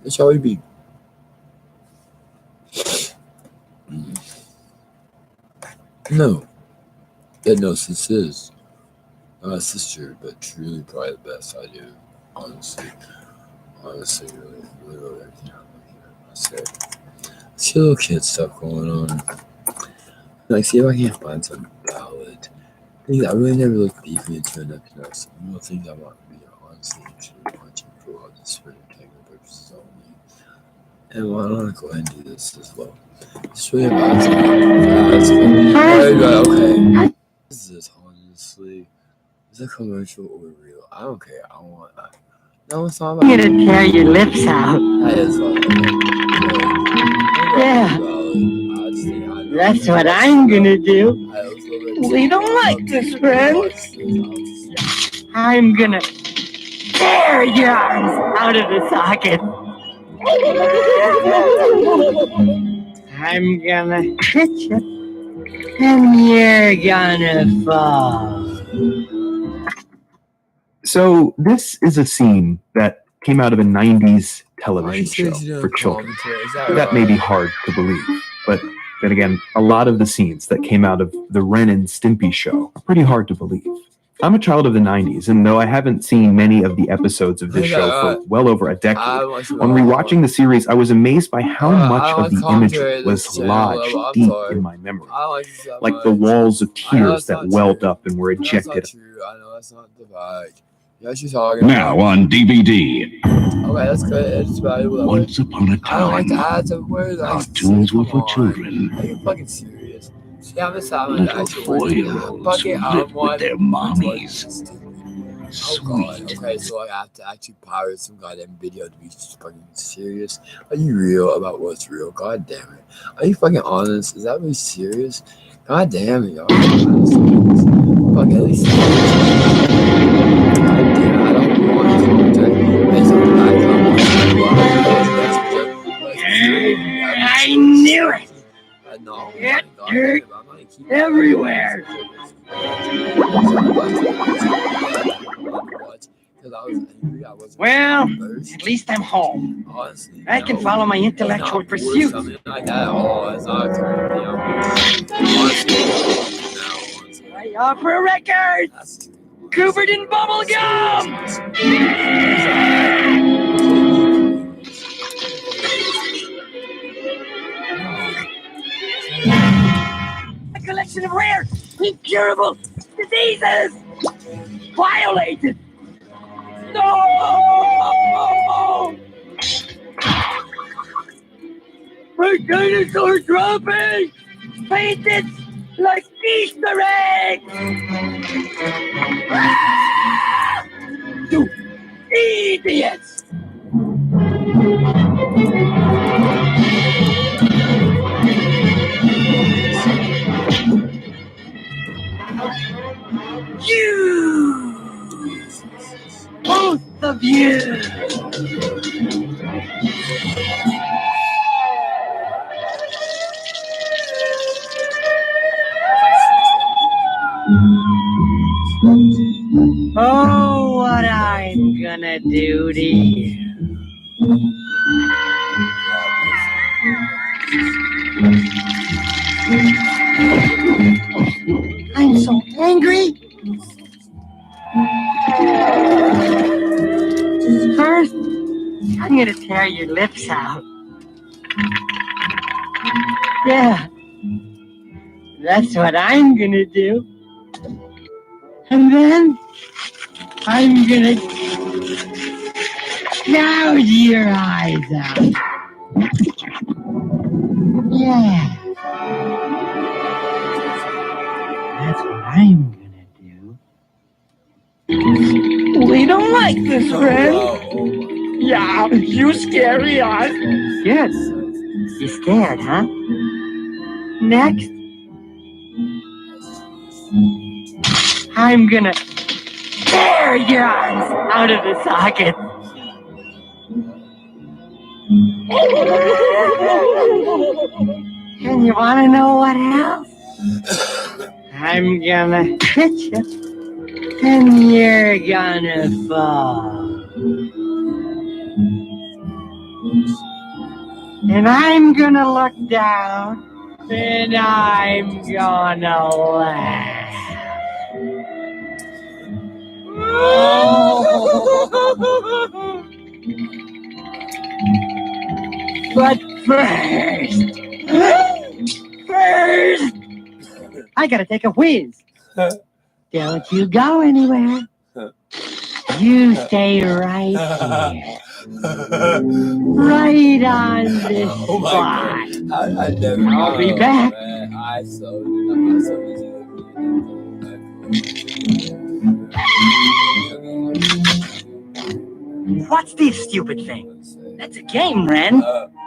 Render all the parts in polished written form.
That's how we be. No. Hypnosis is not a sister, but truly probably the best I do. Honestly. Honestly, really everything I'm looking at. I say. See little kid stuff going on. Like, see if I can find some ballad. Things I really never looked deeply into enough to know some real things I want to be honestly actually watching for all just for entertainment purposes only. And well, I want to go ahead and do this as well. Just really about okay. Is this honestly? Is it commercial or real? I don't care. I want. No, it's not about. I'm gonna tear your lips out. That is what. Yeah. That's what I'm gonna do. We don't like this, friend. I'm gonna tear your arms out of the socket. I'm gonna hit you, and you're gonna fall. So this is a scene that came out of a 90s television show for children. That may be hard to believe, but then again, a lot of the scenes that came out of the Ren and Stimpy show are pretty hard to believe. I'm a child of the 90s, and though I haven't seen many of the episodes of this show for well over a decade, on rewatching the series, I was amazed by how much of the imagery was lodged deep in my memory, like the walls of tears that welled up and were ejected. I know that's not the vibe. Yeah, she's talking now about. on DVD. Okay, that's good. It's valuable. Once upon a time, I don't like to add to words. cartoons were for children. Are you fucking serious? See how this sounds Little 4-year-olds lived with their mommies. Sweet. Okay, so I have to actually pirate some goddamn video to be fucking serious. Are you real about what's real? God damn it. Are you fucking honest? Is that really serious? God damn it, y'all. Fuck, at least. I don't want to commentary based on the I knew it! No, Get dirt everywhere! Well, at least I'm home. I can follow my intellectual pursuits. I offer a record! Covered in bubble gum! A collection of rare, incurable diseases! Violated! No! My dinosaur dropping! Painted like Easter eggs! Ah! You idiots! You! Both of you! Oh, what I'm gonna do to you. I'm so angry. First, I'm gonna tear your lips out. Yeah, that's what I'm gonna do. And then I'm gonna gouge your eyes out. Yeah. That's what I'm gonna do. We don't like this, friend. Yeah, you scary us. Good. You scared, huh? Next, I'm gonna tear your arms out of the socket. And you wanna know what else? I'm gonna hit you, and you're gonna fall. And I'm gonna look down, and I'm gonna laugh. But first, I gotta take a whiz. Don't you go anywhere. You stay right here. Right on this spot. I'll be back. What's this stupid thing? That's a game, Ren.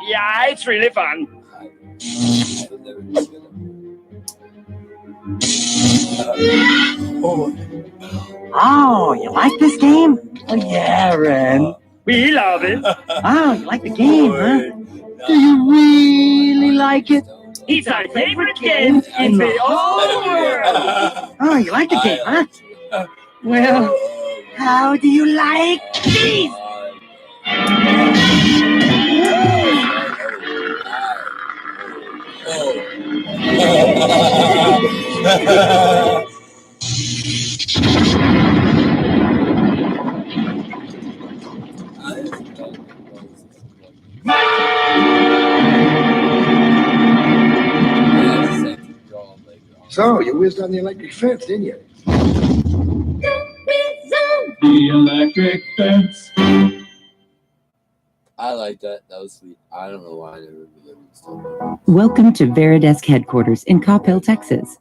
Yeah, it's really fun. Oh, you like this game? Oh, yeah, Ren. We love it. Oh, you like the game, huh? Do you really like it? It's our favorite game in the whole world. Oh, you like the game, huh? Well, how do you like these? So, you whizzed on the electric fence, didn't you? The electric fence. I like that. That was sweet. I don't know why I never delivered stuff. Welcome to Veridesk headquarters in Coppell, Texas.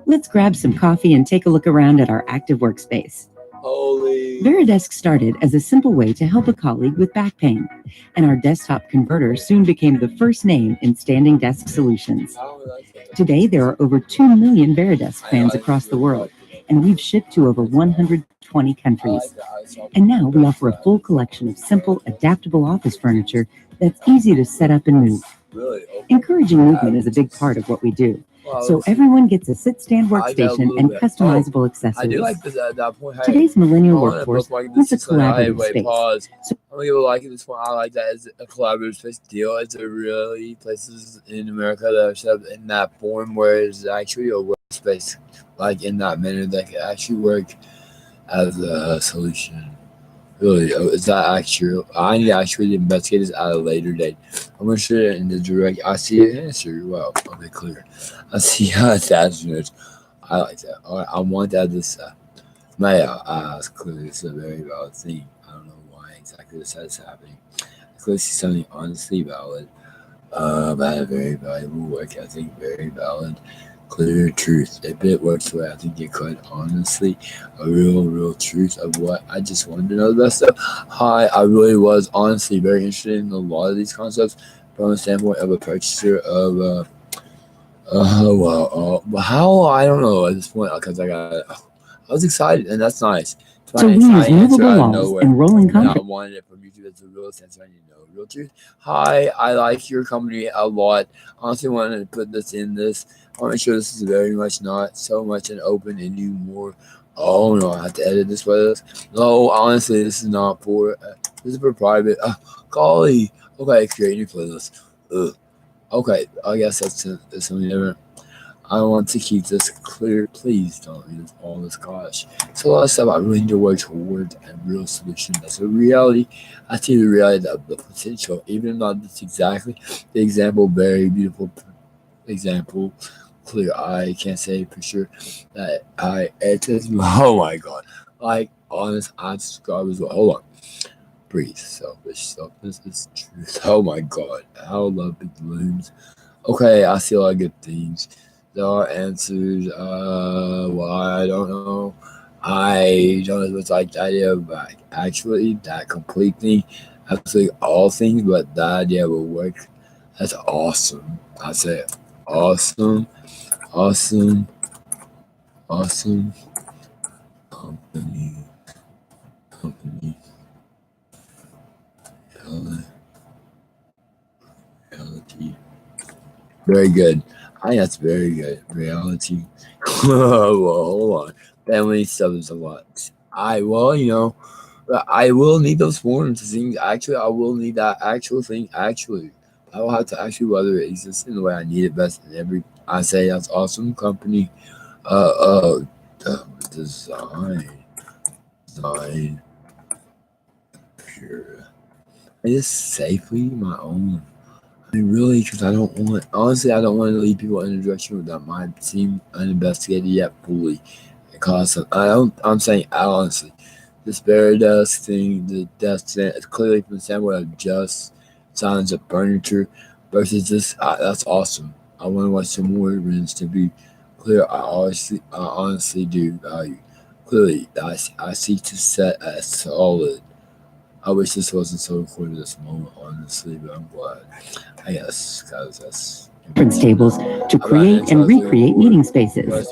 Let's grab some coffee and take a look around at our active workspace. Holy. Veridesk started as a simple way to help a colleague with back pain, and our desktop converter soon became the first name in standing desk solutions. Today, there are over 2 million Veridesk fans across the world, and we've shipped to over 120 countries. And now we offer a full collection of simple, adaptable office furniture that's easy to set up and move. Really? Encouraging movement is a big part of what we do. So everyone gets a sit-stand workstation and customizable accessories. I do like this at that point. Today's millennial workforce wants a collaborative space. Pause. I'm gonna give a like at this point. I like that as a collaborative space deal. It's a really places in America that are set up in that form where it's actually a workspace, like in that manner that can actually work as a solution. Really, is that actually? I need to actually investigate this at a later date. I'm gonna show it in the direct. I see an answer. Well, I'll be clear. I see how attachments. I like that. All right, I want that this. Clearly, it's a very valid thing. I don't know why exactly this is happening. I clearly see something honestly valid. I have very valuable work ethic, very valid. Clear truth. If it works the way I think it could, honestly, a real truth of what I just wanted to know the best stuff. Hi, I really was honestly very interested in a lot of these concepts from the standpoint of a purchaser of how I don't know at this point because I was excited and that's nice. So we use movable walls and rolling I concrete. wanted it from YouTube as a real sense. I need to know real truth. Hi, I like your company a lot. Honestly, wanted to put this in this. I want to make sure this is very much not so much an open and you more. Oh no, I have to edit this for this. No, honestly, this is not for. This is for private. Golly. Okay, create new playlist. Okay, I guess that's something different. I want to keep this clear. Please don't use all this gosh. So a lot of stuff I really need to work towards a real solution. That's a reality. I see the reality of the potential, even not this exactly the example. Very beautiful example. Clear. I can't say for sure that it is. Oh my god! Like honest, I describe as well. Hold on. Breathe. Selfish is truth. Oh my god! How love big balloons. Okay, I see a lot of good things. There are answers. Why I don't know. I don't know what's like the idea of actually that complete thing. Absolutely all things, but that idea will work. That's awesome. I say awesome. Awesome. Company. Reality. Very good. I think that's very good. Reality. Well, hold on. Family stuff is a lot. But I will need those forms things. Actually, I will need that actual thing. Actually, I will have to actually whether it exists in the way I need it best. And every I say that's awesome company. Uh, design, pure. I just safely my own. I mean, really, because I don't want. Honestly, I don't want to lead people in a direction that might seem uninvestigated yet fully. Because I don't. I'm saying honestly. This Veridesk thing, the desk stand, it's clearly from the standpoint of just signs of furniture versus this. That's awesome. I want to watch some more rooms to be clear. I honestly do value. Clearly, I seek to set a solid. I wish this wasn't so recorded this moment, honestly, but I'm glad. I guess, guys, that's conference tables to create and recreate meeting spaces.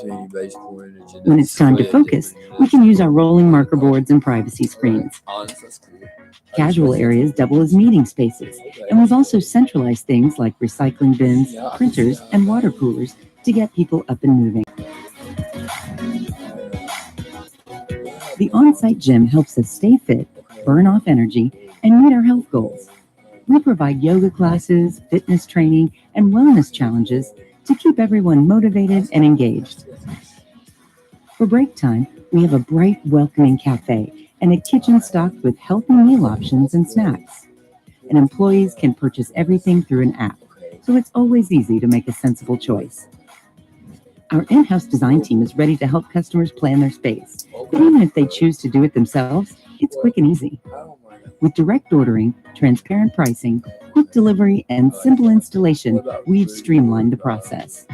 When it's time to focus, we can use our rolling marker boards and privacy screens. Casual areas double as meeting spaces, and we've also centralized things like recycling bins, printers, and water coolers to get people up and moving. The on-site gym helps us stay fit, burn off energy, and meet our health goals. We provide yoga classes, fitness training, and wellness challenges to keep everyone motivated and engaged. For break time, we have a bright, welcoming cafe and a kitchen stocked with healthy meal options and snacks. And employees can purchase everything through an app, so it's always easy to make a sensible choice. Our in-house design team is ready to help customers plan their space, but even if they choose to do it themselves, it's quick and easy. With direct ordering, transparent pricing, quick delivery, and simple installation, we've streamlined the process.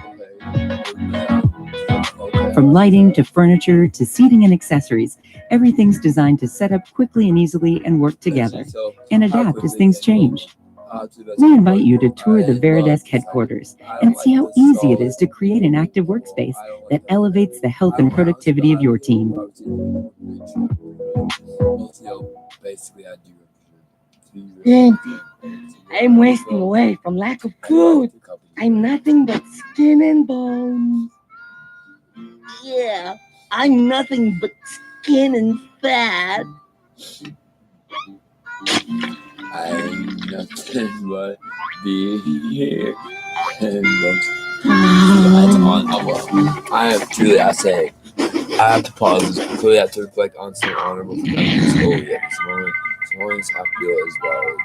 From lighting to furniture to seating and accessories, everything's designed to set up quickly and easily and work together and adapt as things change. We invite you to tour the Veridesk headquarters and see how easy it is to create an active workspace that elevates the health and productivity of your team. Auntie, I'm wasting away from lack of food. I'm nothing but skin and bones. Yeah, I'm nothing but skin and fat. I'm nothing but being here. And I am truly, I say, I have to pause this. Clearly, I have to reflect on some honorable productive school. Yeah, some moments I feel is valid.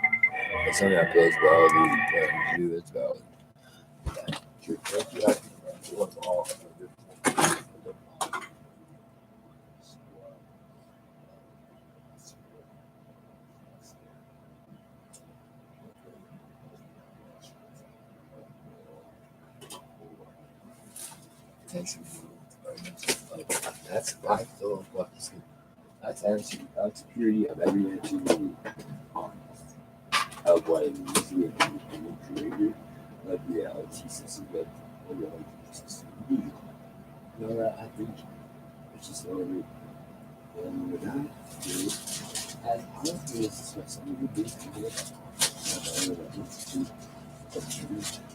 And something I feel is valid. But do is valid. That's my thought. That's actually that's purity of every entity of what it means to be a creator, like reality system, like a reality system. You know that I think it's just over. And with that, I don't think it's like something you do to do it. I don't know that it's too absurd.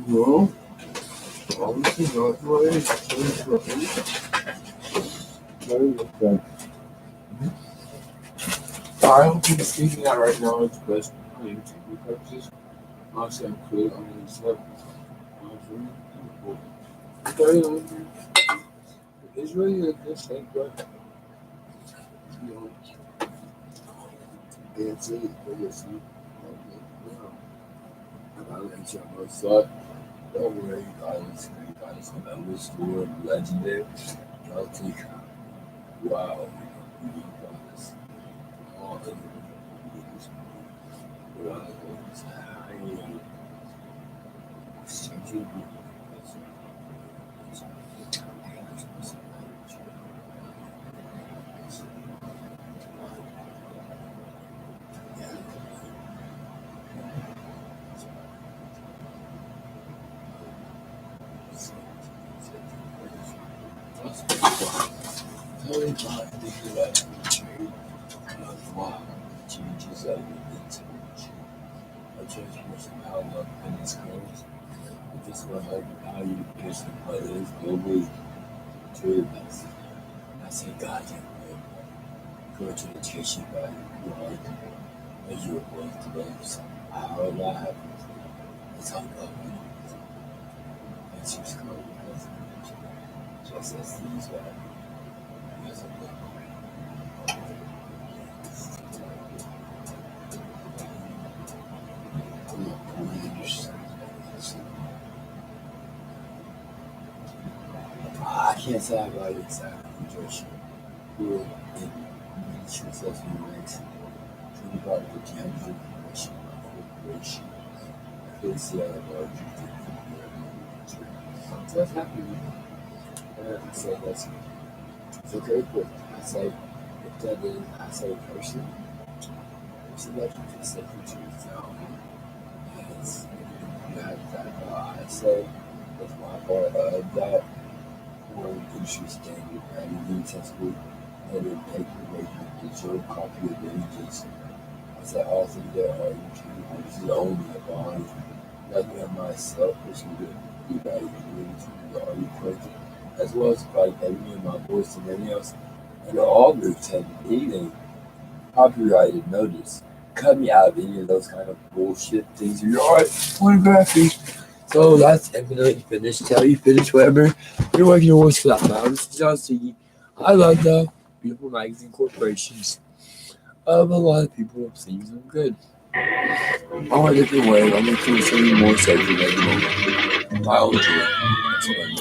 No, obviously not what it is. I don't think speaking that right now is best for YouTube purposes. Honestly, I'm clear on this stuff. It's really a good thing, but you know, it's it. I let you know, so don't worry, guys. I'm just doing legendary. I'll take wow. All the Wow, changes that we need to change. I change much of how love goodness goes. I just want to how you kiss the brothers globally to the best. I say God can go to the teaching by your heart as you are both together. How that happens, it's how love is. It's just going just as these are. Because of love. I can't say I write exactly Joshua. Who in successful ranks to part of the Camden Commission Corporation. I feel see a larger thing. So that's happening. I say that's it's okay, but I say if that is I say person that you can say for yourself. It's you have that I say that's my part of that. One industry standard and inaccessible and then take away the digital copy of the images. I said all things that are this is only a bond. Like me and myself, which would be right community, the audio project, as well as probably me and my voice and everything else. And all groups have anything copyrighted notice. Cut me out of any of those kind of bullshit things. You're alright, pornography. So that's evidently finished. Tell you finish whatever you're working towards for that now. This is John Siggy. I love the beautiful magazine corporations of a lot of people seems I'm good. All a different way. I'm going to show you more safely at the moment. My own joy. That's what I mean.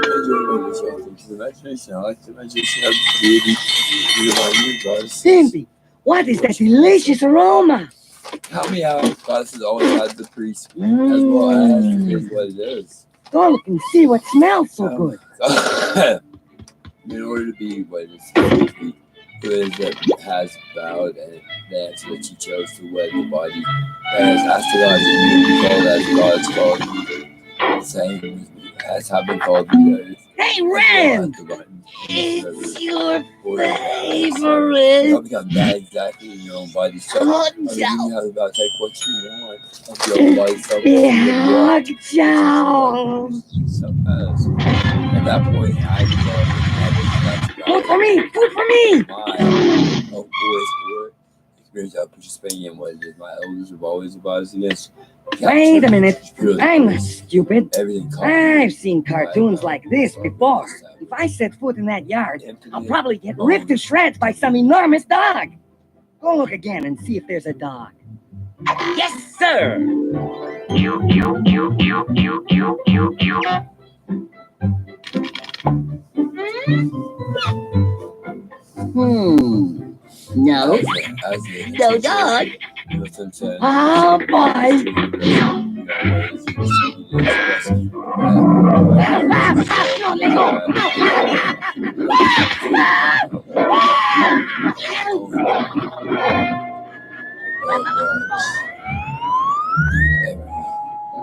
Enjoy this y'all think the imagination. I like the imagination of beauty. Cindy, what is that delicious aroma? Help me out. Classes always has the priest as well as is what it is. Go look and see what smells so good. In order to be what it is supposed to be, good that has bowed and that's what she chose to wed the body that has astrologically called as God's called you. Same as have been called the others. Hey, Ren! It's your favorite. You become that exactly in your own body. So you have to take what you want of your own body. So hug Joe. At that point, Food for me! Food for me! My own voice experience of participating in what it is. My elders have always advised against. Wait a minute. I'm not stupid. Everything I've seen cartoons like this before. If I set foot in that yard, I'll probably get ripped to shreds by some enormous dog. Go look again and see if there's a dog. Yes, sir! No. No dog. Oh, boy.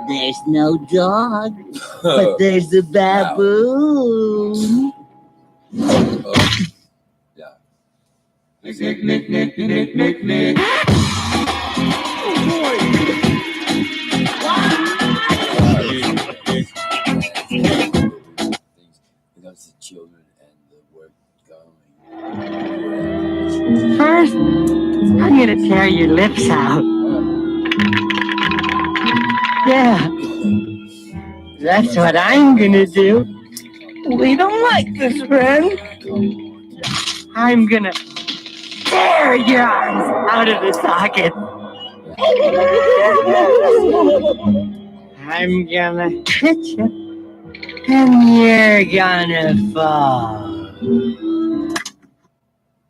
There's no dog, but there's a baboon. The children and the work going. First, I'm gonna tear your lips out. Yeah, that's what I'm gonna do. We don't like this, friend. I'm gonna tear your arms out of the socket. I'm gonna hit you, and you're gonna fall.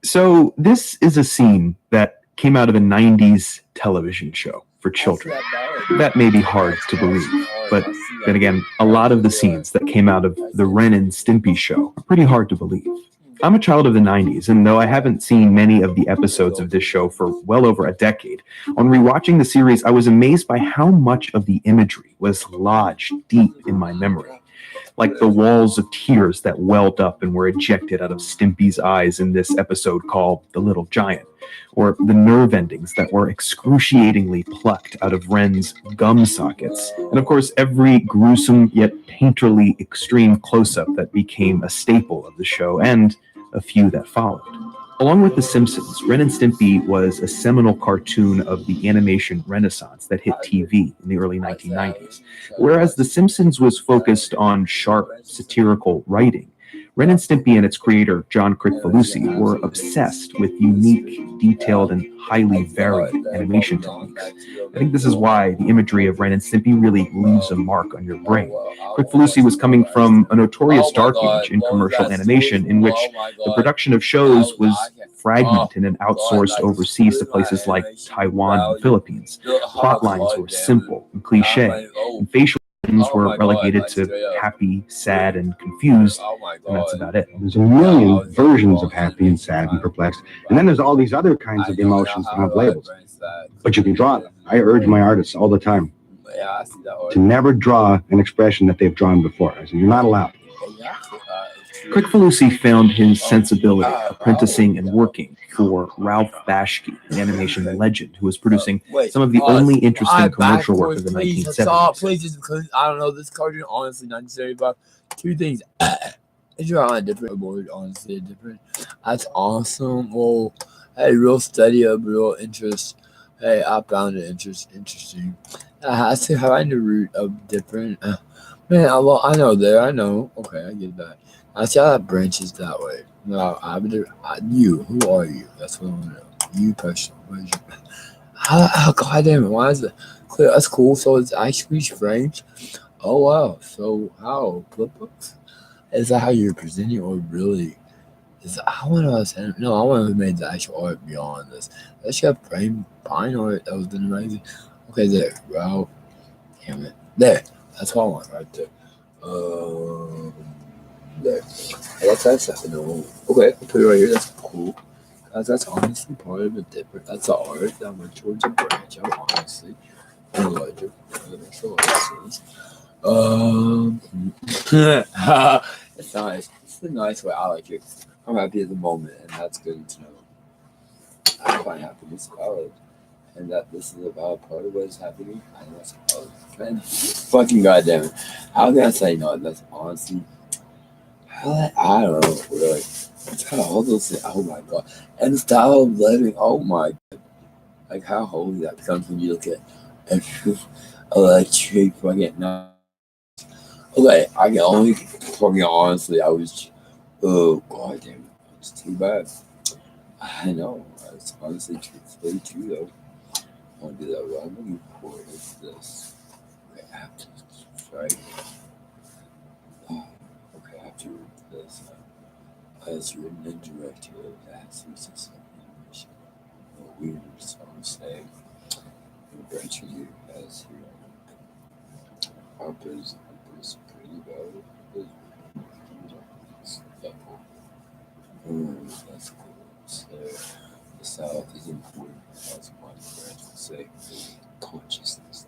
So this is a scene that came out of a 90s television show for children. That may be hard to believe, but then again, a lot of the scenes that came out of the Ren and Stimpy show are pretty hard to believe. I'm a child of the 90s, and though I haven't seen many of the episodes of this show for well over a decade, on rewatching the series, I was amazed by how much of the imagery was lodged deep in my memory. like the walls of tears that welled up and were ejected out of Stimpy's eyes in this episode called The Little Giant, or the nerve endings that were excruciatingly plucked out of Ren's gum sockets, and of course every gruesome yet painterly extreme close-up that became a staple of the show, and a few that followed. Along with The Simpsons, Ren and Stimpy was a seminal cartoon of the animation renaissance that hit TV in the early 1990s. Whereas The Simpsons was focused on sharp, satirical writing, Ren and Stimpy and its creator, John Kricfalusi, were obsessed with unique, detailed, and highly varied animation techniques. I think this is why the imagery of Ren and Stimpy really leaves a mark on your brain. Kricfalusi was coming from a notorious dark age in commercial animation in which the production of shows was fragmented and outsourced overseas to places like Taiwan and Philippines. Plot lines were simple and cliche, and facial were relegated to happy, sad, and confused, and that's about it. There's a million versions of happy and sad and perplexed, and then there's all these other kinds of emotions that have labels. But you can draw them. I urge my artists all the time to never draw an expression that they've drawn before. I said, you're not allowed. Kricfalusi found his sensibility apprenticing and working for Ralph Bashki, an animation legend who was producing some of the only interesting commercial work of the 1970s. Please, just because I don't know this cartoon, honestly, 1975. Two things. It's on a different board, honestly, different. That's awesome. Well, hey, real study of real interest. Hey, I found it interesting. I see how I the root of different. Man, I know there. I know. Okay, I get that. I see how that branches that way. No, you. Who are you? That's what I want to know. You personally. What is your, how goddamn it? Why is it clear? That's cool. So it's actually frames. Oh wow. So how flip books? Is that how you're presenting, or really? I want to have made the actual art beyond this. That should have frame fine art. That was been amazing. Okay, there. Wow. Damn it. There. That's what I want right there. There. That's something normal. Okay, I'll put it right here. That's cool. That's honestly part of it different. That's the art that went towards a branch out, honestly. And larger. That's what it is. It's nice. It's a nice way. I like it. I'm happy at the moment, and that's good to know. I find happiness valid, and that this is a valid part of what is happening. I know that's valid. Man, fucking goddamn it. How can I say no? That's honestly. I don't know, really. It's kind of all those things. Oh my god. And the style of living, oh my god. Like how holy that becomes when you look at electric fucking nuts. Okay, I can only fucking honestly, I was, oh god damn it. It's too bad. I know. It's honestly truthfully true though. I want to do that. What I'm looking for is this. Okay, I have to try. Okay, I have to read this. It's written and directed as successful animation. A weird song say. Branching you as your Harper's pretty well. That's cool. So the South is important as one branch would say. Consciousness.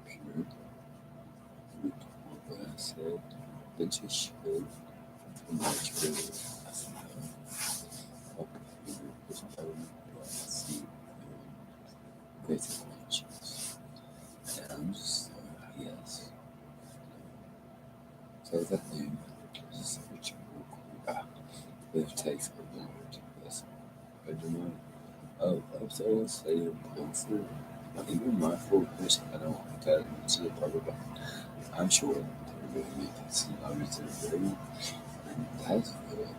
Pure. What I said. That you should. Much better. That's see. Great intentions. And I'm just, yes. So that thing is which it takes a moment to listen. I do not. Oh, I'm so excited. Even my full person, I don't want that into the part about. I'm sure they're going to make it see obviously very. That's good.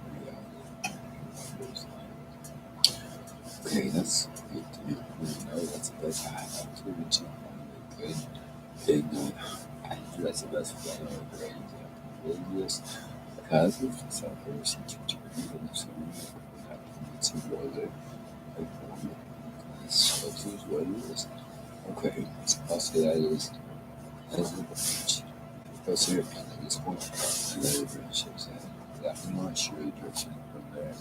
Okay, that's good to me. No, that's the best I have to reach. Good. Big night. I think that's the best thing I've ever great example. Really this. Because it's the self-person to even if someone would have to brother, this is what it is. Okay, so I'll say that is as the branch. Because here at this point, another branch is that I'm not sure the direction from there.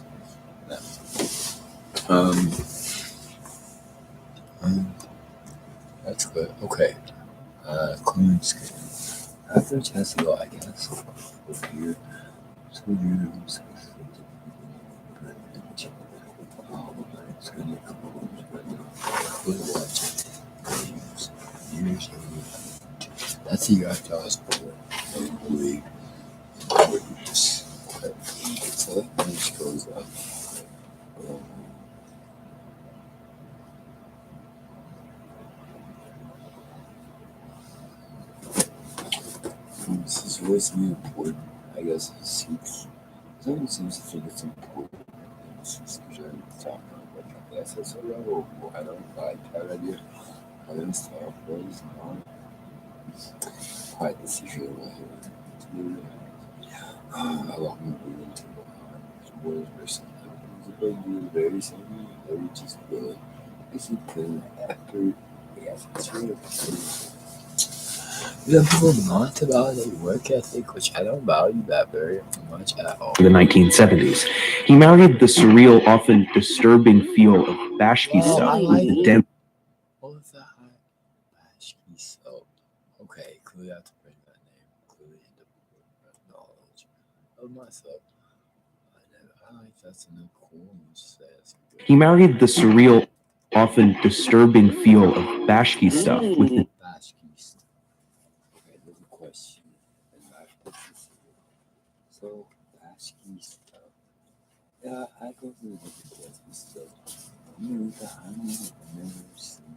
That's good. Okay. Clean skin. After a chance to go, I guess. Here. So you it's gonna come years. That's the year after I was born. Really important. So that just goes up. This is always important, I guess. Someone seems to think it's important. It's just trying to talk about what I said. So, I don't like that idea. I don't stop. What is not? Quite the secret of my head. How long have we been to what is person? Is it going to be very same? Or we just really? Is it good effort? Yes, it's really some people not about a work ethic, which I don't value that very much at all. In the 1970s, he married the surreal, often disturbing feel of Bashki stuff with the dense. What was that? Bashki stuff. Okay, clearly I have to bring that name. Clearly in the knowledge of myself. I like that's a new cool. He married the surreal, often disturbing feel of Bashki stuff with the question and so Bashki stuff. Yeah, I go through the Bashki stuff. You know that I don't know, I've never seen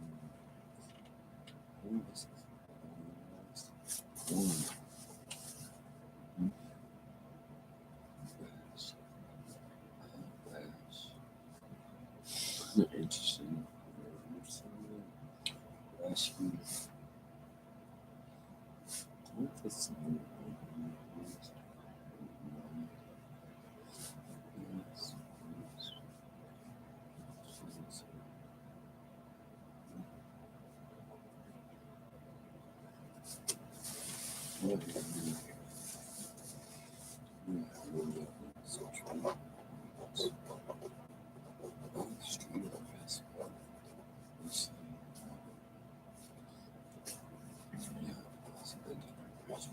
who is interesting. Bashki.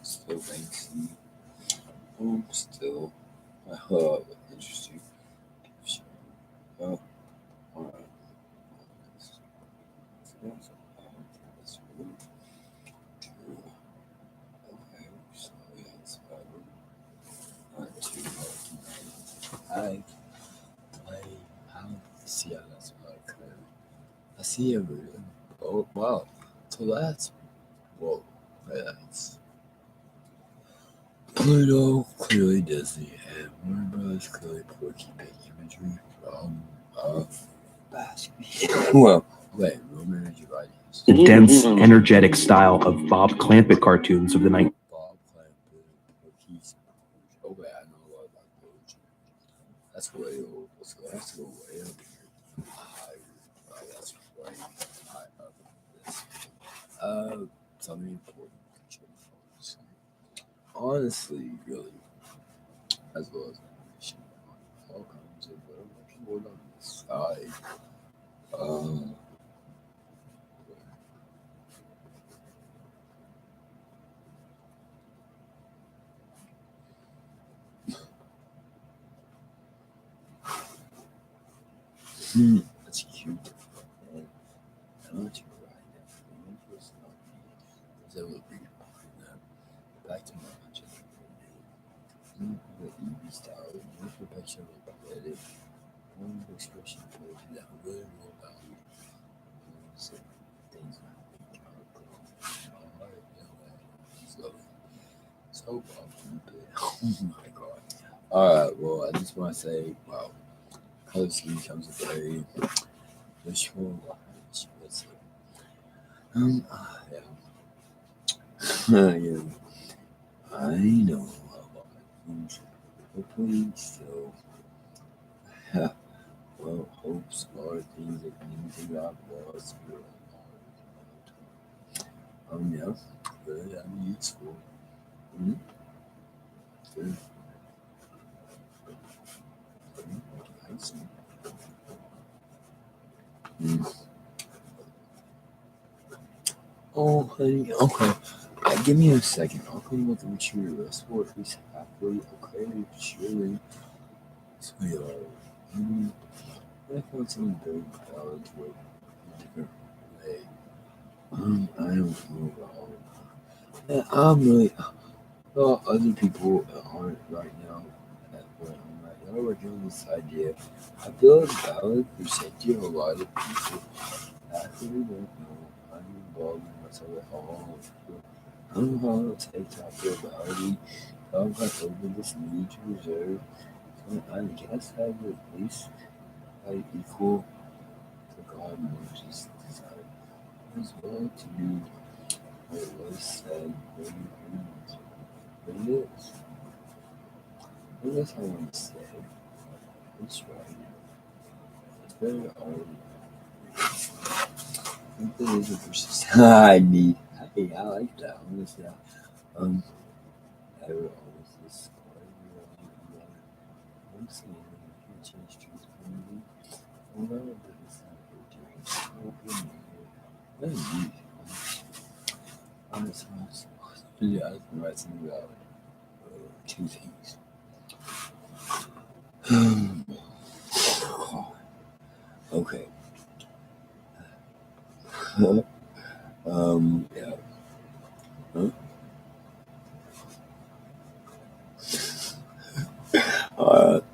Still Banksy. Still, interesting. Oh, alright. That's really true. Okay, so yeah, it's about not too I see how that's about occurred. I see everything. Oh, wow. So that's, whoa, that's Pluto, clearly Disney, and Warner Bros. Clearly Porky Pig imagery from Bashki. Well, wait, Roman Giovanni's. The dense, energetic style of Bob Clampett cartoons of the 90s. Bob Clampett, Porky's. Okay, I know a lot about those. That's way old. So that's go way up here. That's way high up. Something important. Honestly, really, as well as animation, all kinds of people on the side. That's cute. I don't want you to ride that. That would be back to my budget. The EV style, one perfection of the planet, one expression for that really will value. Things so oh my god. Alright, well, I just want to say, wow, color scheme becomes a very visual. Yeah. I know about things. Hopefully, still. Well, hopes are things that mean to God was good. Yeah, good. I'm useful. Good. I see. Oh, honey, okay. I get give me a second. I'll come with the material. Let's go if he's halfway. Okay, surely. Sweetheart. I found something very valid to work a different way. I don't know about. Yeah, I'm really. Well, other people aren't right now. At where I'm right now, working on this idea. I feel it's valid for safety of a lot of people. Actually, don't know. I'm involved in myself at all. I don't know how to take top reality. I've got over this need to reserve. So I guess I would at least like equal to God Moses' desire as well to be what was said when it is. And that's all I want to say. It's right. It's very hard. Something is a persistent. I need. Hey, I like that. Honestly, I would always this. I'm saying you can change truth for me. Well, that is not good. Honestly, yeah, I've been writing about two things. Okay. Yeah. Huh?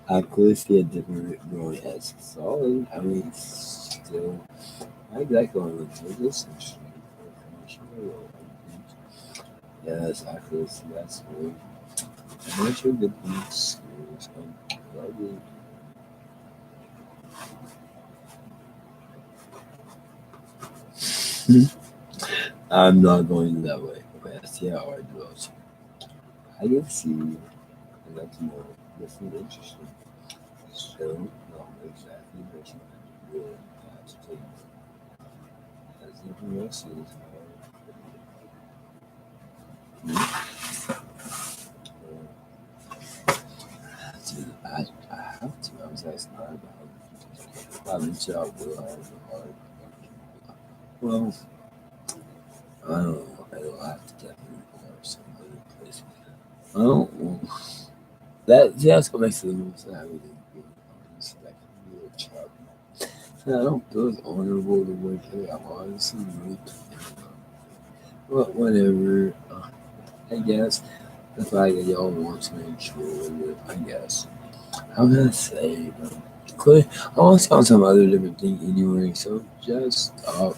I clearly see a different growing as solid. I mean, still, I exactly want to look for this and yes, I could see that's good. I'm not sure good things. Lovely. I'm not going that way. Okay, I see how I do it. I can see, and that's more. This is interesting. Still, not exactly what you really have to take. As everything else is. Dude, I have to. I was asking her about the job. Will I have a hard? Well, I don't know. I don't have to definitely go some other place. I don't know. That's what makes it a little sad. I really honest. Like a real job. I don't feel as honorable to work here. I'm honestly really but whatever. I guess the fact that y'all want to make sure with it, I guess. I'm gonna say, clearly, I want to sound some other different thing anyway, so just stop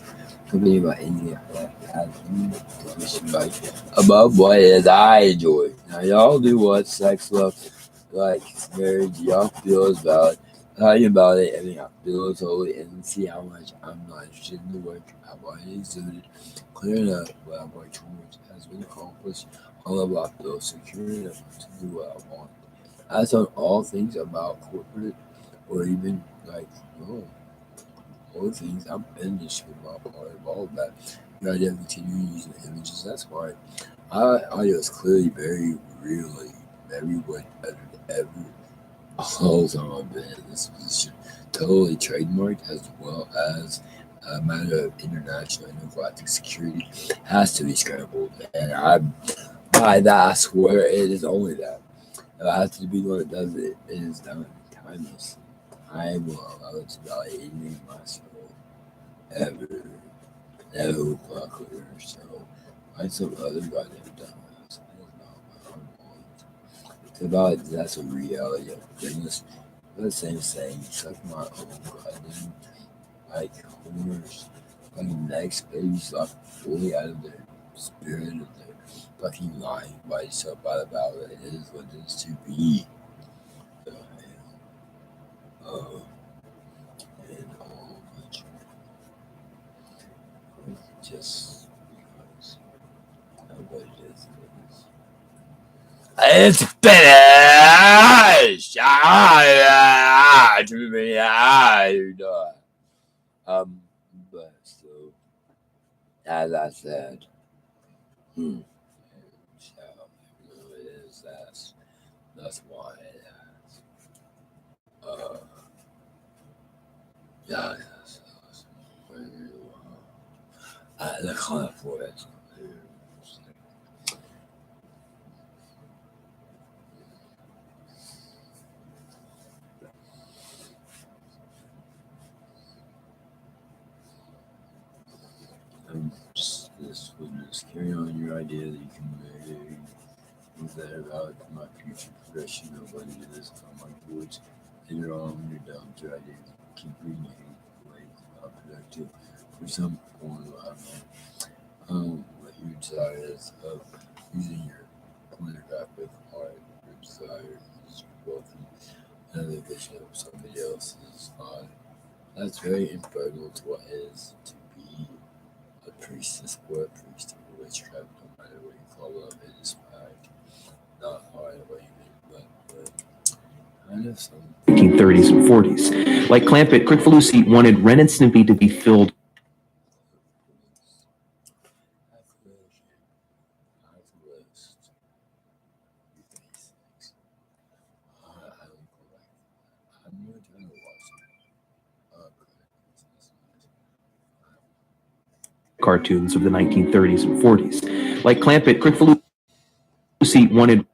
complaining about anything that has any question like above what it is I enjoy. Now, y'all do what sex, love, like, marriage, y'all feel is valid. Talking about it, I mean, I feel totally and see how much I'm not interested in the work I've already exuded. Clearing up what I've worked towards has been accomplished. All of I feel secure enough to do what I want. I've done all things about corporate or even like, all things I'm finished with my part of all of that. You gotta continue using images, that's why audio is clearly very, really, very way better than ever. All time I've been in this position, totally trademarked as well as a matter of international and galactic security has to be scrambled. And by that, I swear it is only that. It has to be the one that does it. It is done timeless. I will allow it to validate anything myself ever. No fucker. So find some other goddamn dumbass. That is not what I want. It's about that's a reality of things. The same saying, suck my own goddamn like horse. Fucking next babies are fully out of their spirit of their fucking life by yourself by the ballot. It is what it is to be. And all much just because of what it is. It's finished! But still, as I said, it is that's why it has. Yeah, yes. The kind of for it. Just carry on your idea that you can marry. Is that about my future progression of what it is on my boards? Later on, when you're done with your ideas, keep reading ways productive for some point what your desire is of using your pointer graphic art. Your desire is wealthy and the vision of somebody else's art. That's very integral to what it is to be a priestess or a priest of witchcraft, no matter what you call it. It is fact, not hard what you mean, but kind of some 1930s and 40s. Like Clampett, Kricfalusi wanted Ren and Stimpy to be filled cartoons of the 1930s and 40s. Like Clampett, Kricfalusi wanted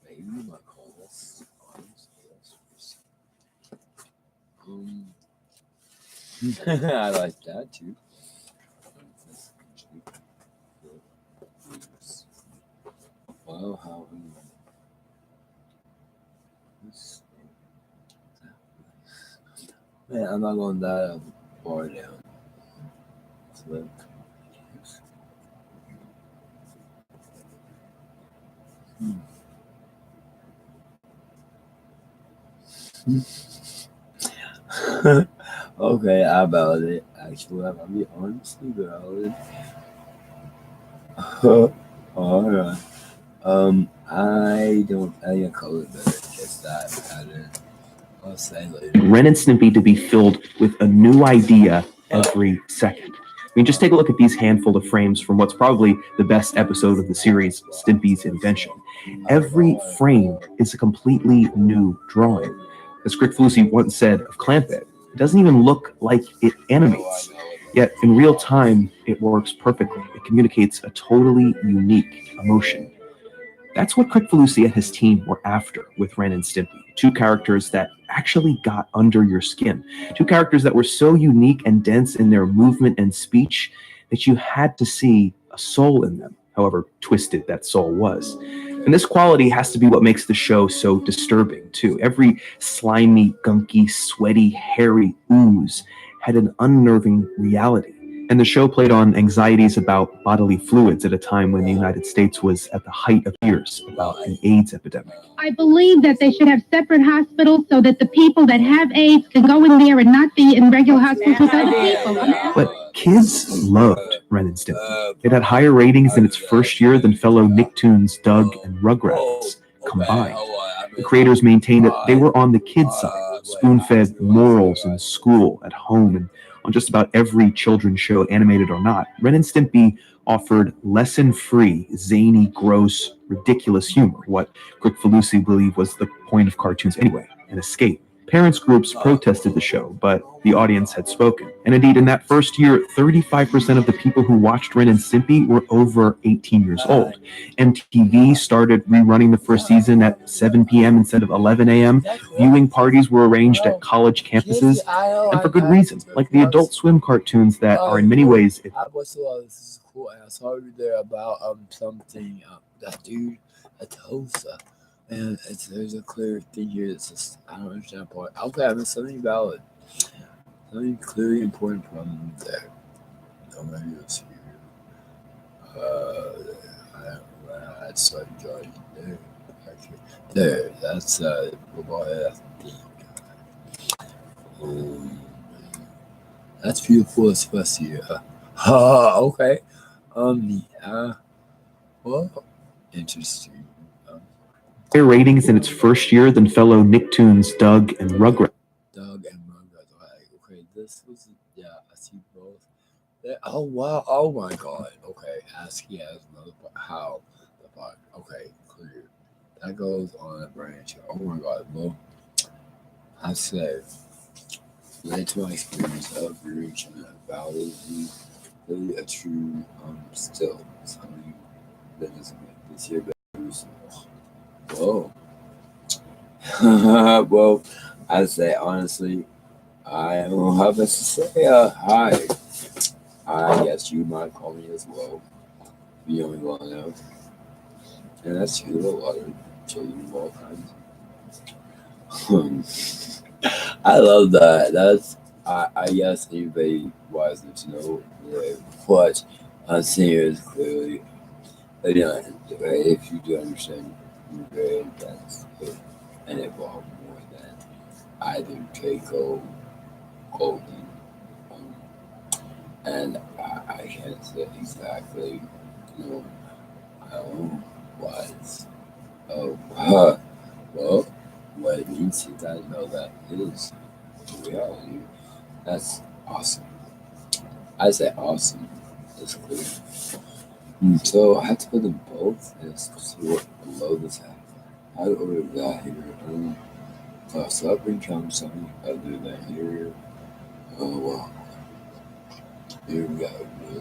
maybe you might call this I like that too. Wow, how man, I'm not going that far down. So, okay, how about it? Actually, I'll be honestly about it. Alright. I can color it better. Just that pattern. I'll say later. Ren and Stimpy to be filled with a new idea every second. I mean, just take a look at these handful of frames from what's probably the best episode of the series, Stimpy's Invention. Every frame is a completely new drawing. As Kricfalusi once said of Clampett, it doesn't even look like it animates. Yet in real time, it works perfectly. It communicates a totally unique emotion. That's what Kricfalusi and his team were after with Ren and Stimpy. Two characters that actually got under your skin. Two characters that were so unique and dense in their movement and speech that you had to see a soul in them, however twisted that soul was. And this quality has to be what makes the show so disturbing, too. Every slimy, gunky, sweaty, hairy ooze had an unnerving reality. And the show played on anxieties about bodily fluids at a time when the United States was at the height of fears about an AIDS epidemic. I believe that they should have separate hospitals so that the people that have AIDS can go in there and not be in regular hospitals with other people. But kids loved Ren and Stimpy. It had higher ratings in its first year than fellow Nicktoons, Doug, and Rugrats combined. The creators maintained that they were on the kids' side, spoon-fed morals in school, at home, and on just about every children's show, animated or not. Ren and Stimpy offered lesson-free, zany, gross, ridiculous humor, what Kricfalusi believed was the point of cartoons anyway, an escape. Parents groups protested the show, but the audience had spoken. And indeed, in that first year, 35% of the people who watched Ren and Stimpy were over 18 years old. MTV started rerunning the first season at 7 p.m. instead of 11 a.m. Viewing parties were arranged at college campuses, and for good reason, like the Adult Swim cartoons that are in many ways... I watched a lot of this is cool, and I saw you there about something, that dude at Tulsa. And there's a clear thing here that's just, I don't understand the point. Okay, I missed something valid. Something clearly important from there. No, maybe it was here. That's starting drawing there. Actually, there. That's football. That's beautiful. It's supposed to here. Okay. Well, interesting. Higher ratings in its first year than fellow Nicktoons, Doug, and Rugrats. Okay, this was, yeah, I see both. Oh, wow. Oh, my God. Okay, ASCII has another part. How? The part. Okay, clear. That goes on a branch. Oh, my God. Well, I said, led to my experience of reaching a valid, really a true, still, something that doesn't make this year better. Whoa. Well, I say honestly, I don't have much to say. Hi. I guess you might call me as well. You only well enough. And that's true. A lot of children of all kinds. I love that. That's I guess anybody wise enough to know what senior is clearly. If you do understand, you're very intense and involved more than either Draco, Golden, and I can't say exactly, I don't know what it's, well, what it means to guys know that is reality. That's awesome. I say awesome. That's clear. So I have to put them both as below this half. How do order that here? So I'll bring comes something other than here. Well, here we got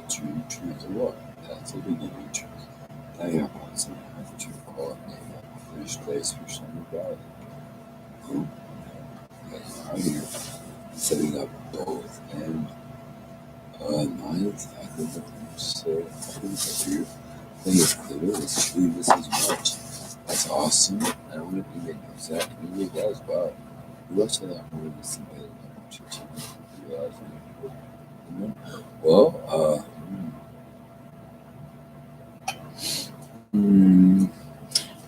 two truths of what? That's what we give you truth. Now you have one, so you have to call it name up first place for some about it. Out here, setting up both and not exactly what so I think it's clear, it's true, this is much. That's awesome. I don't want to even exactly what it does, but you also have more than some bit of realize well,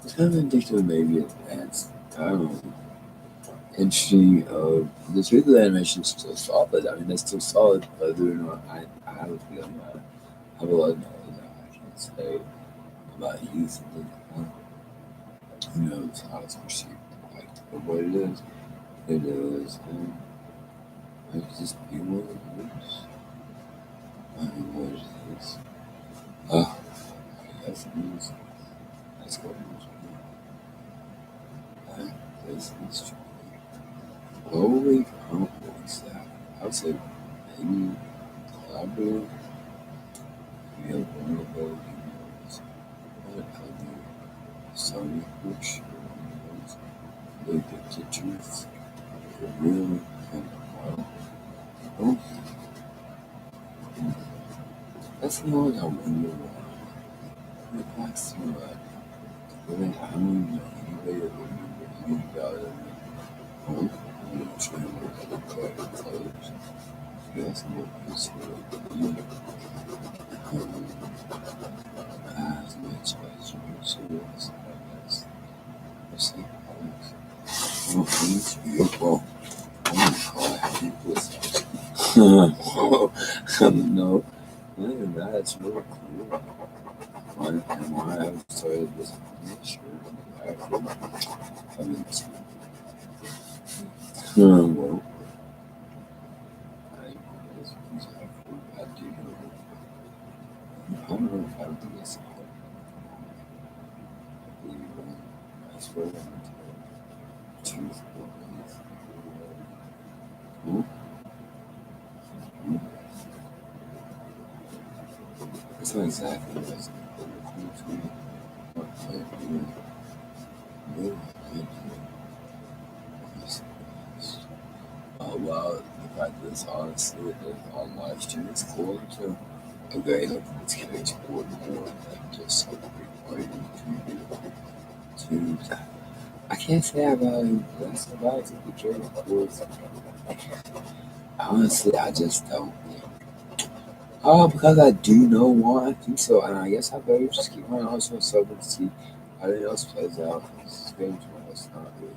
it's kind of addictive, maybe advanced. I don't know. Interesting. The truth of the animation is still solid. I mean, that's still solid, whether or not I have a feeling that I have a lot of knowledge that I can say about youth and who knows how it's perceived, like what it is. It is, like just be what it is. I mean, what it is. I guess it is. That's what it is. This is true. Holy complex that. I would say maybe collaborative. We have one of those emails. What other Sony push emails? They get the truth. For real and well. Oh. That's the only I wonder why. The past through that. I don't know anybody that remember anything about it. I'm trying to work the clothes. Yes, I'm looking for you. As much as you so yes, I guess. I see oh, please, beautiful. I'm gonna call it people. No, not even that. It's really cool. And why I've started this picture. I mean, well, I do know. I don't know if I would do this. I swear truth. That's not exactly what I was well, the fact that it's honestly on live stream is cool too. I'm very hopeful it's getting explored more than just recording to I can't say about it. That's about it. The trailer course. Honestly, I just don't think. Because I do know why I think so, and I guess I better just keep my eyes on myself and see how anything else plays out. This game is not really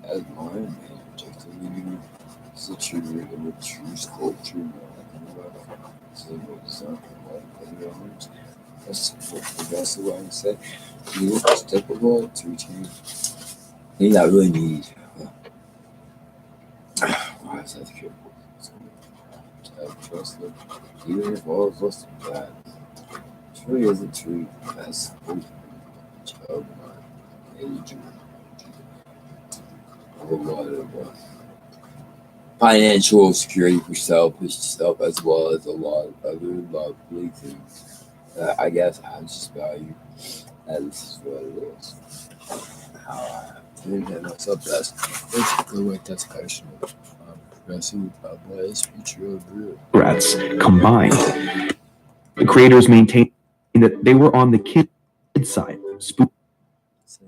as mine, man. Objectively, it's a true sculpture. That's the way I say. It's difficult to retain. I think I really need. Why is that the trust them, even if all of us are bad. It really isn't true. That's of my age. A lot of financial security for yourself, as well as a lot of other lovely things that I guess I just value. And this is what it is. How I communicate myself best. Basically, like that's passionate. Progressive, boys, future of brew. Rats combined. The creators maintained that they were on the kids' side,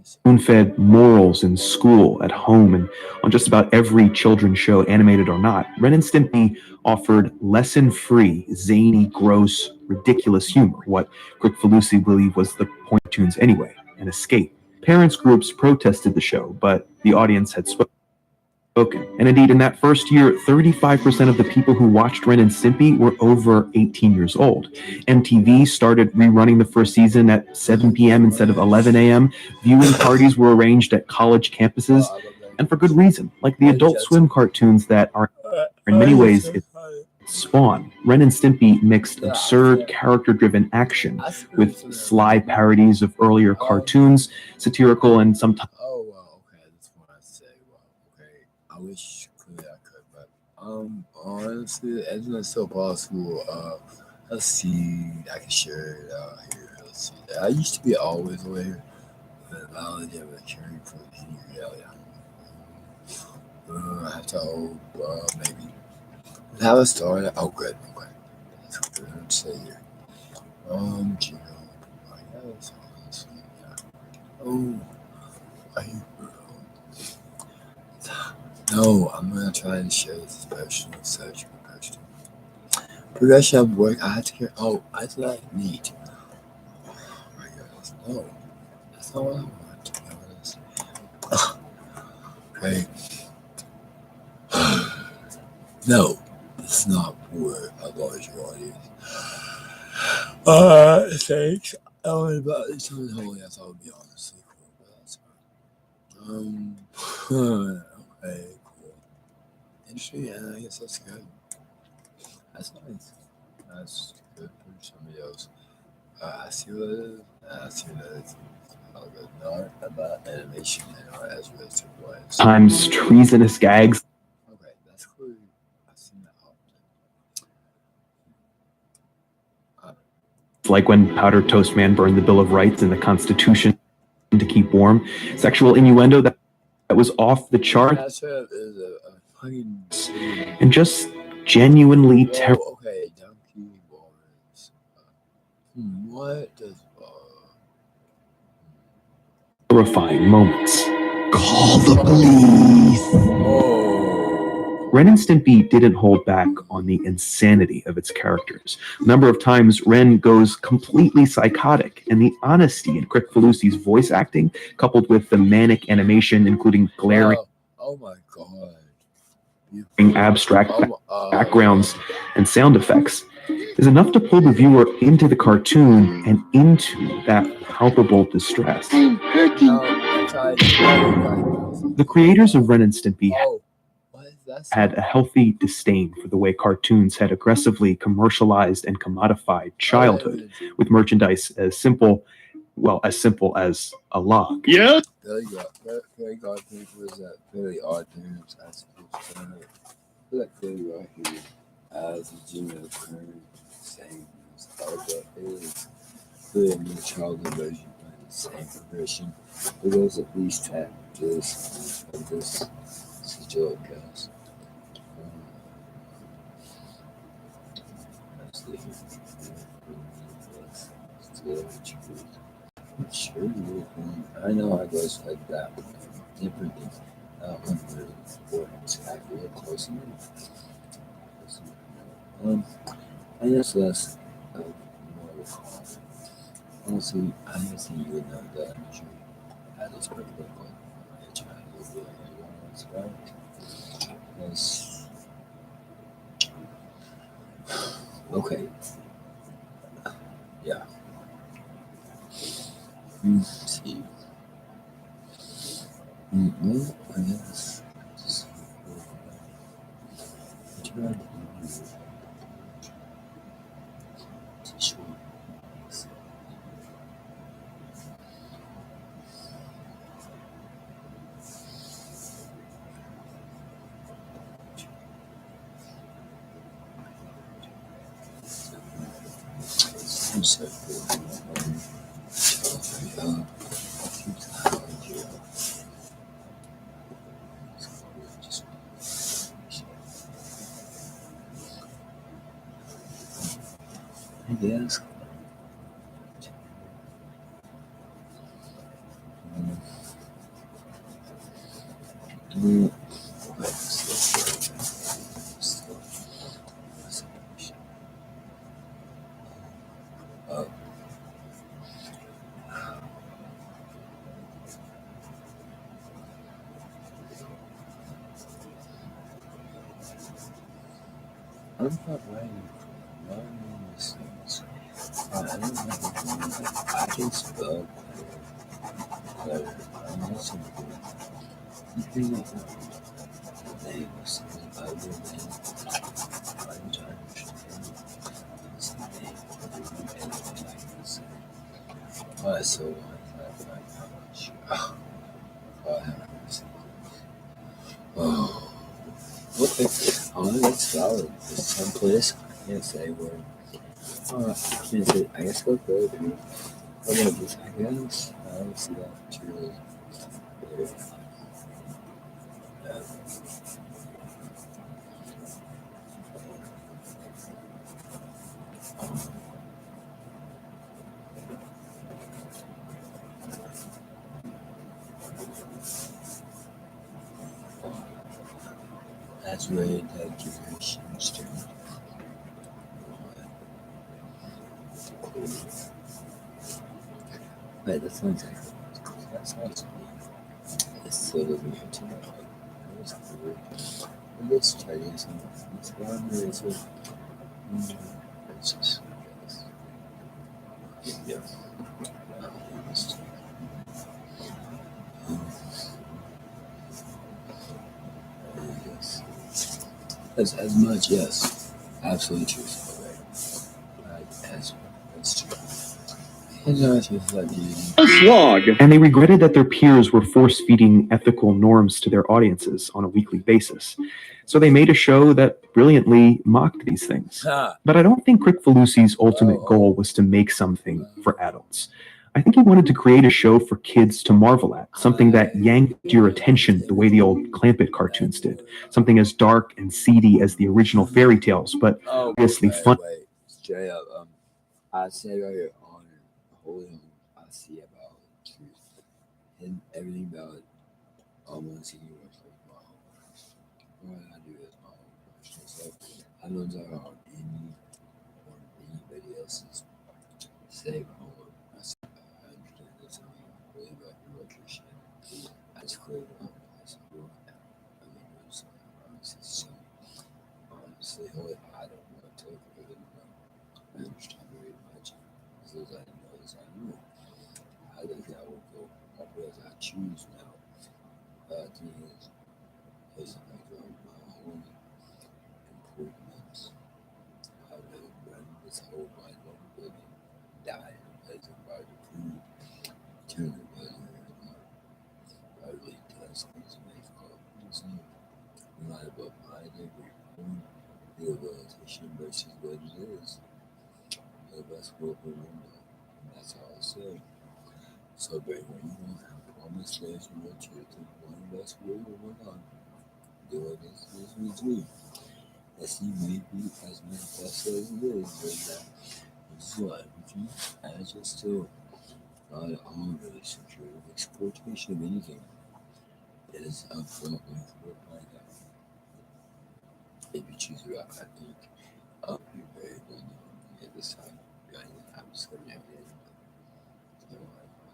spoon-fed morals in school, at home, and on just about every children's show, animated or not. Ren and Stimpy offered lesson-free, zany, gross, ridiculous humor, what Kricfalusi believed was the point of tunes anyway, an escape. Parents groups protested the show, but the audience had spoken. And indeed, in that first year, 35% of the people who watched Ren and Stimpy were over 18 years old. MTV started rerunning the first season at 7 p.m. instead of 11 a.m. Viewing parties were arranged at college campuses, and for good reason, like the Adult Swim cartoons that are, in many ways, its spawn. Ren and Stimpy mixed absurd, character-driven action with sly parodies of earlier cartoons, satirical and sometimes I wish I could, but honestly, it's not so possible. Let's see, I can share it out here. Let's see. I used to be always aware that knowledge of a caring for the reality. I have to hope, maybe. How it started? Oh, good. Okay. That's what I'm saying here. Gino. I guess, honestly, yeah. Oh, no, I'm gonna try and share this personal search progression. Progression of work. I had to hear. Oh, I did not need. Oh my goodness. No, that's not what I want. To be honest. Okay. No, it's not for a larger audience. Thanks. Oh, about it's holy. I thought it would be honestly cool, but that's fine. Okay. Interesting, yeah, I guess that's good. That's nice. That's good for somebody else. I see what it is. I see what it is. All good. Not about animation and art as realistic ways. times treasonous gags. Okay, that's cool. I've seen that often. Like when Powdered Toast Man burned the Bill of Rights and the Constitution to keep warm. Sexual innuendo that was off the chart. That's is a fucking and just genuinely terrible. Okay, Donkey Ballers. What does horrifying moments. Call the police. Ren and Stimpy didn't hold back on the insanity of its characters. A number of times, Ren goes completely psychotic, and the honesty in Kricfalusi's voice acting, coupled with the manic animation, including glaring, oh my god, abstract backgrounds and sound effects, is enough to pull the viewer into the cartoon and into that palpable distress. The creators of Ren and Stimpy had a healthy disdain for the way cartoons had aggressively commercialized and commodified childhood with merchandise as simple as a log. Yeah. Very God was that very odd news. I feel like very right here as a Gmail current saying that is the new childhood version of the same progression. It was at least half this of this joke, guys. Sure, I know I goes like that. Different things. That one really important. Exactly. Close enough. I guess less of more of a call. Honestly, I guess you would know that I'm sure at this particular point. I try to do what everyone's right. Yes. Okay. Yeah. See. Well, I guess. I guess. I'm not writing these things. I don't know. I can spell better. I'm not so good. You think of the names other than I'm trying to understand this name and I can say. So how much? Oh, okay. That's valid. There's some place I can't say where. I can't say. I guess go go to. I guess I don't see that too. That's really that generation's turn. Wait, that's not exactly what that sounds to me. It still doesn't get too much. That's weird. Let's try to get some. It's one is it. It's just. Yeah. As much, yes. Absolutely true. That's true. And they regretted that their peers were force-feeding ethical norms to their audiences on a weekly basis. So they made a show that brilliantly mocked these things. But I don't think Kricfalusi's ultimate goal was to make something for adults. I think he wanted to create a show for kids to marvel at, something that yanked your attention the way the old Clampett cartoons did, something as dark and seedy as the original fairy tales, but obviously fun. Wait, straight up, I say right here on holy I see about truth and everything about it. Once he was like my homework. What I do is my homework. So I don't talk on anybody else's say my homework. I understand this. I mean, really about your nutrition. That's clear. I mean, it's honestly, so honestly, I don't want to really know. I understand very much. As I know as I know. I think I will go up as I choose now. The thing is like my own improvements. I really run this whole my own building diet as a by the food. Turn it whether I really does things to make up. Not about my every own rehabilitation versus what it is. The best work we know. And that's all I say. So, baby, you know, I promise there's no truth in one best way to work on. Do it as we do. As you may be as manifest as it is, but that is what you as just still not all relationship of exploitation of anything. It is upfront with work like that. If you choose to, I think you're very good at this time. I'm just going to have it. So I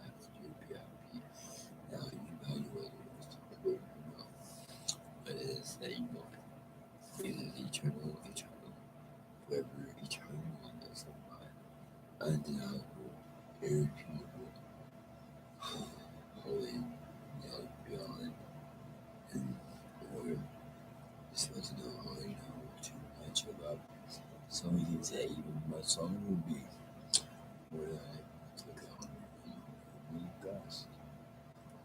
have to do PIP. Now you value whether it's to work or not. But it is that you want it is eternal, whoever eternal one doesn't mind. Undeniable, irrefutable, holy, beyond, and or you're supposed to know all you know too much about so many things that even much longer would be. Or I took on the best.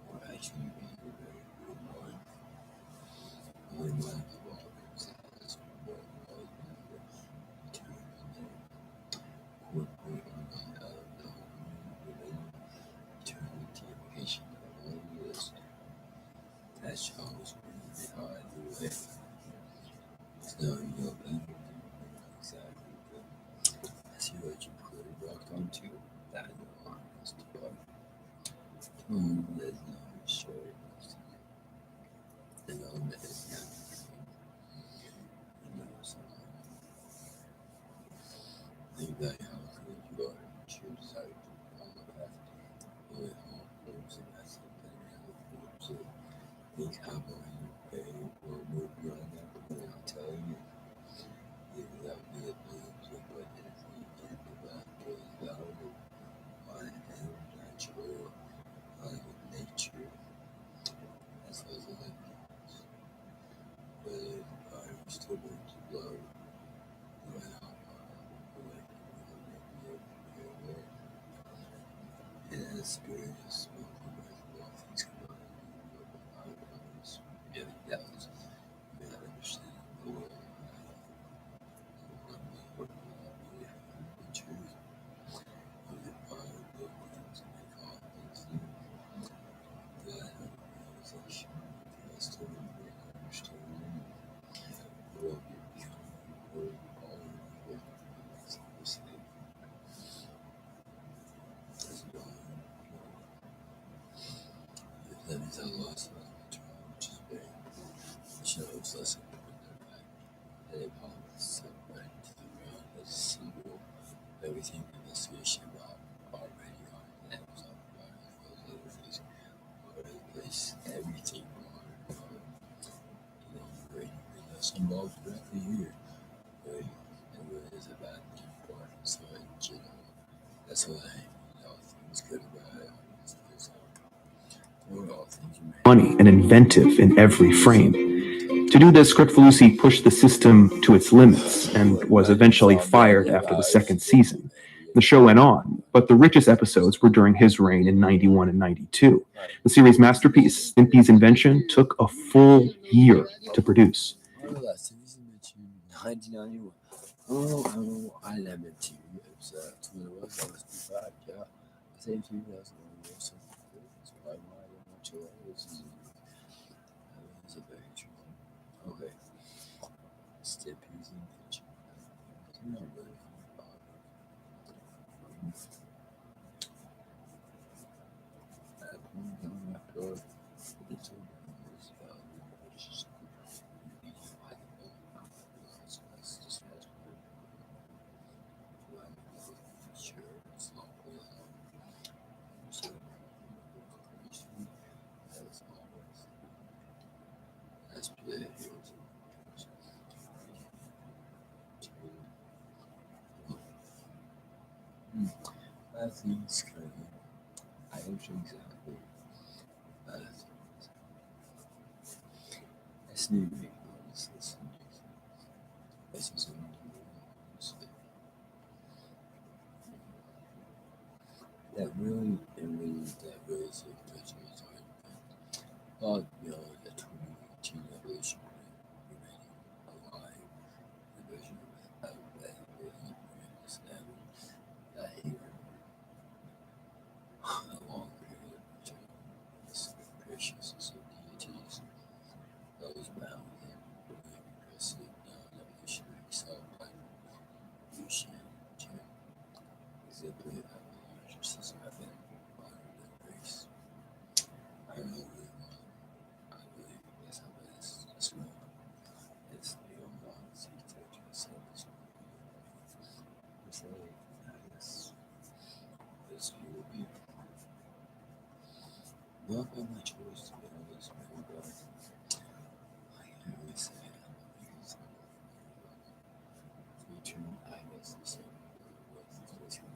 Or actually be a very good one. Only one of all things that is more than eternal. Corporate on the whole eternal It's not real better. Exactly. I see what you could have walked onto. That no honest part. There's no short. And all that is not. Think about how good you are. Choose how you follow the path. Only all forms of essence and real forms of think how going you pay will move beyond that point. I'll tell you. Without me a belief in what is the end of that goes value on and natural on nature as well as Olympians. Whether the fire is still going to blow, no matter how far away and as spirit is smoking with all things combined, yeah, that was not understanding the world. That means I lost my control, which is very shows less important than that. They apologize right to the ground as a single everything investigation about already on Amazon about as well as other things all over the place. Everything on radio some balls directly here. Right? And what is a bad thing part. So in general, that's why all things good about it. Or all things funny and inventive in every frame. To do this, Kricfalusi pushed the system to its limits and was eventually fired after the second season. The show went on, but the richest episodes were during his reign in 91 and 92. The series' masterpiece, Stimpy's Invention, took a full year to produce. Oh, that's Stimpy's Invention, 1991. Oh, I love it too. It was, that's when it was, that was 5, yeah. I think 2001 or something. It's probably why I didn't watch it. This is a very true one. Okay. Stimpy's Invention. It's not really fun. I think it's kind of, I don't know exactly. It's new, honestly. This is a that really is a picture. Well, the 2018 evolution remaining alive, the version of that really established that here a long period of time, this preciousness of deities, those bound him, impressive non-evolutionary self like Lucian, Jim, exemplary of a larger system of honor and grace. I don't know really well. I believe that's how it is. That's wrong. It's the old models he takes himself as well. It's like, this view will be not by my choice to be honest, maybe, but I can't really say it. I don't think it's featured, I guess, the same with the first one.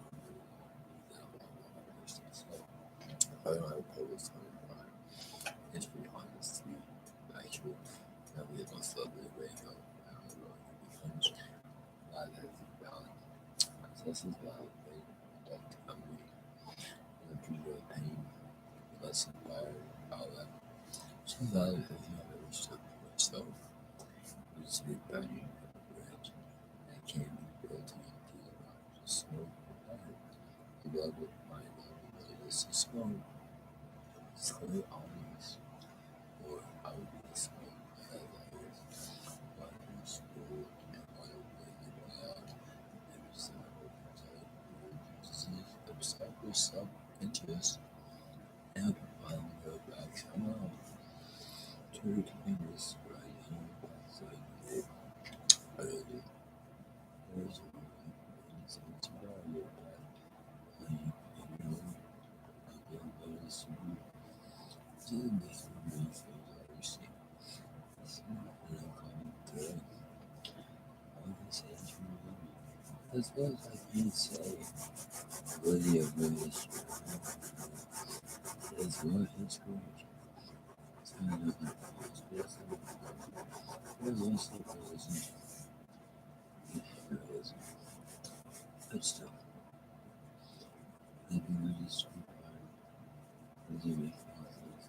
I don't have a public time, but it's pretty honest to me. Actually, that we most lovely radio. I don't know what it becomes. Not that it's valid. This is valid, right? Don't tell me. I'm pretty really pain. Less inspired, all that. She's valid because you have ever stood for yourself. It's a big body, right? That can't be built into the rock. Just smoke. The love of my love, but it is to smoke. Slowly always, or I would be the smoke as I was. self-interest and providing your back somehow to retain this right here. So, I really do. There's a sense of value that I get those who did this many things I received. It's not uncommon good. As well as I can say, worthy of ministry, as well as his courage. So nothing feels best of it. There's also isn't. There isn't. But still, living with this required, as you make things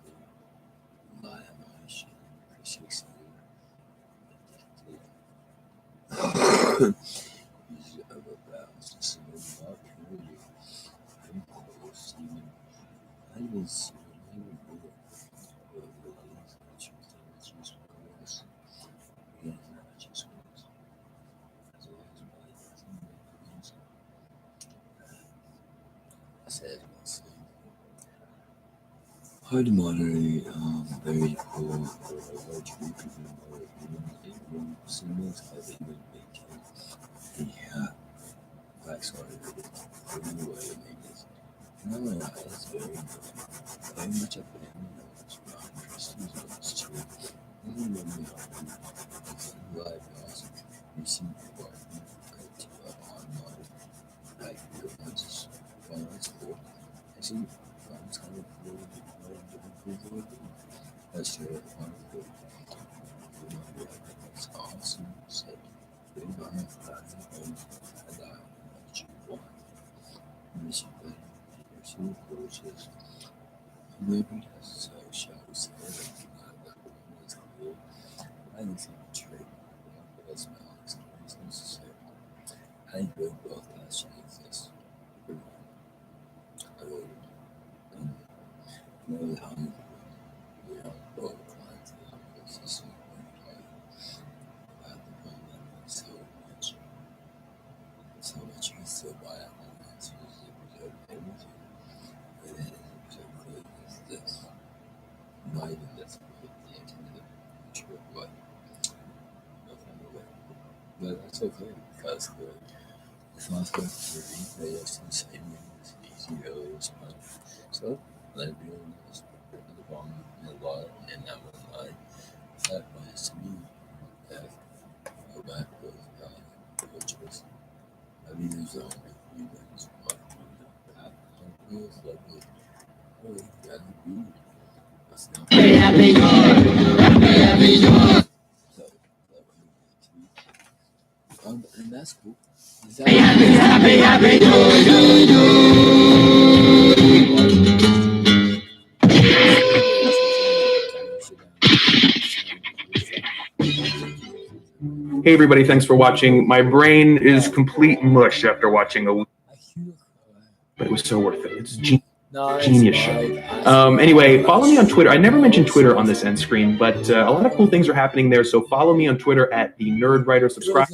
lie on my shit, critics I was hard monitoring, very cool for a large group of people, even symbols have even maintained the black sort of way of this. No, it's very much a family knows about trustees on this too. Even when we are live also recent department to online like the ones it's cool. I see it's kind of cool. That's true. It's awesome. So, good night. Mission University coaches. Maybe so shall we say that it's cool. I think it's a trade. That's my honest reasons to say. I think both paths should exist. I really know how both clients and business at the moment so much you still buy it online so you preserve everything. And then exactly is this. Not even this but the internet future of what nothing away. But that's okay because it's not good for me. They just the same way. It's easy to respond. So let it be on this. A lot and that was that was to me that go back with coaches. I mean there's only humans but that feels lovely. Really gotta be that's not happy so and that's cool. Happy Hey everybody, thanks for watching. My brain is complete mush after watching a week, but it was so worth it. It's genius show. Anyway, follow me on Twitter. I never mentioned Twitter on this end screen, but a lot of cool things are happening there. So follow me on Twitter at the Nerd Writer. Subscribe,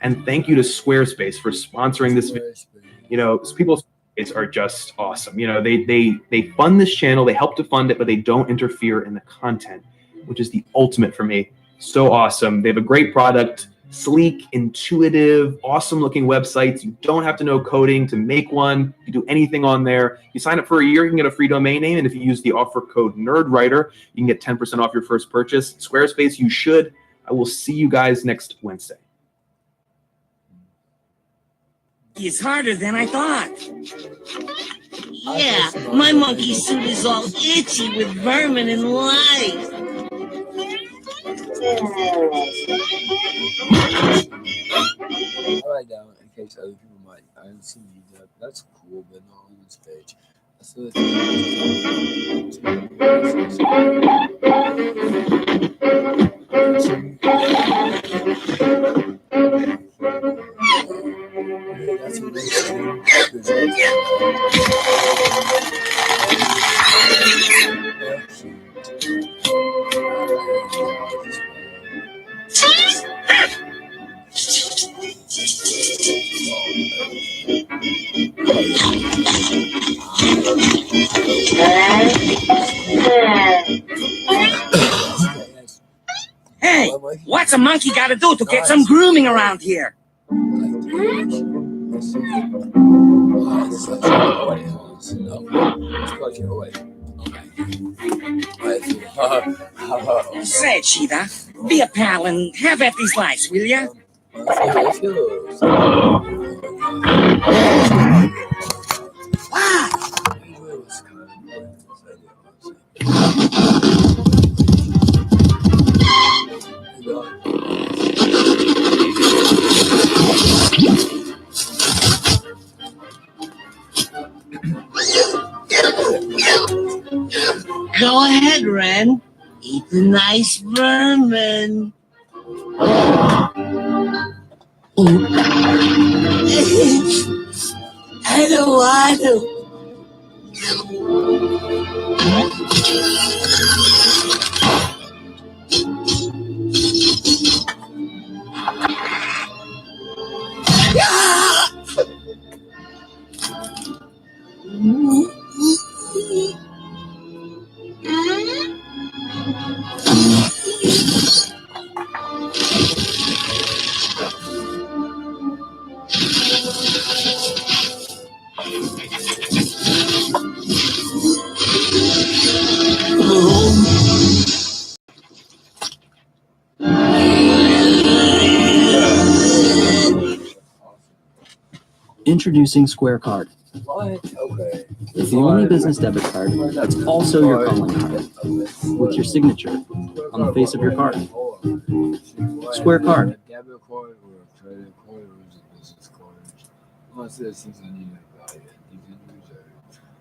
and thank you to Squarespace for sponsoring this video. You know, people are just awesome. You know, they fund this channel, they help to fund it, but they don't interfere in the content, which is the ultimate for me. So awesome. They have a great product, sleek, intuitive, awesome looking websites. You don't have to know coding to make one. You do anything on there. You sign up for a year, you can get a free domain name. And if you use the offer code NERDWRITER, you can get 10% off your first purchase. Squarespace, you should. I will see you guys next Wednesday. It's harder than I thought. Yeah, my monkey suit is all itchy with vermin and lice. Alright now, in case other people might I haven't seen you that that's cool, but not on this page. That's the that's what they Hey, what's a monkey got to do to get some grooming around here? Say, Cheetah, be a pal and have at these lights, will ya? Go ahead, Ren. Eat the nice vermin. I don't want to. Introducing Square Card. Okay. It's the only business debit card that's also your calling card, with your signature on the face of your card. Square Card. Debit card or credit card or is it business card? Most of the things I need to buy it.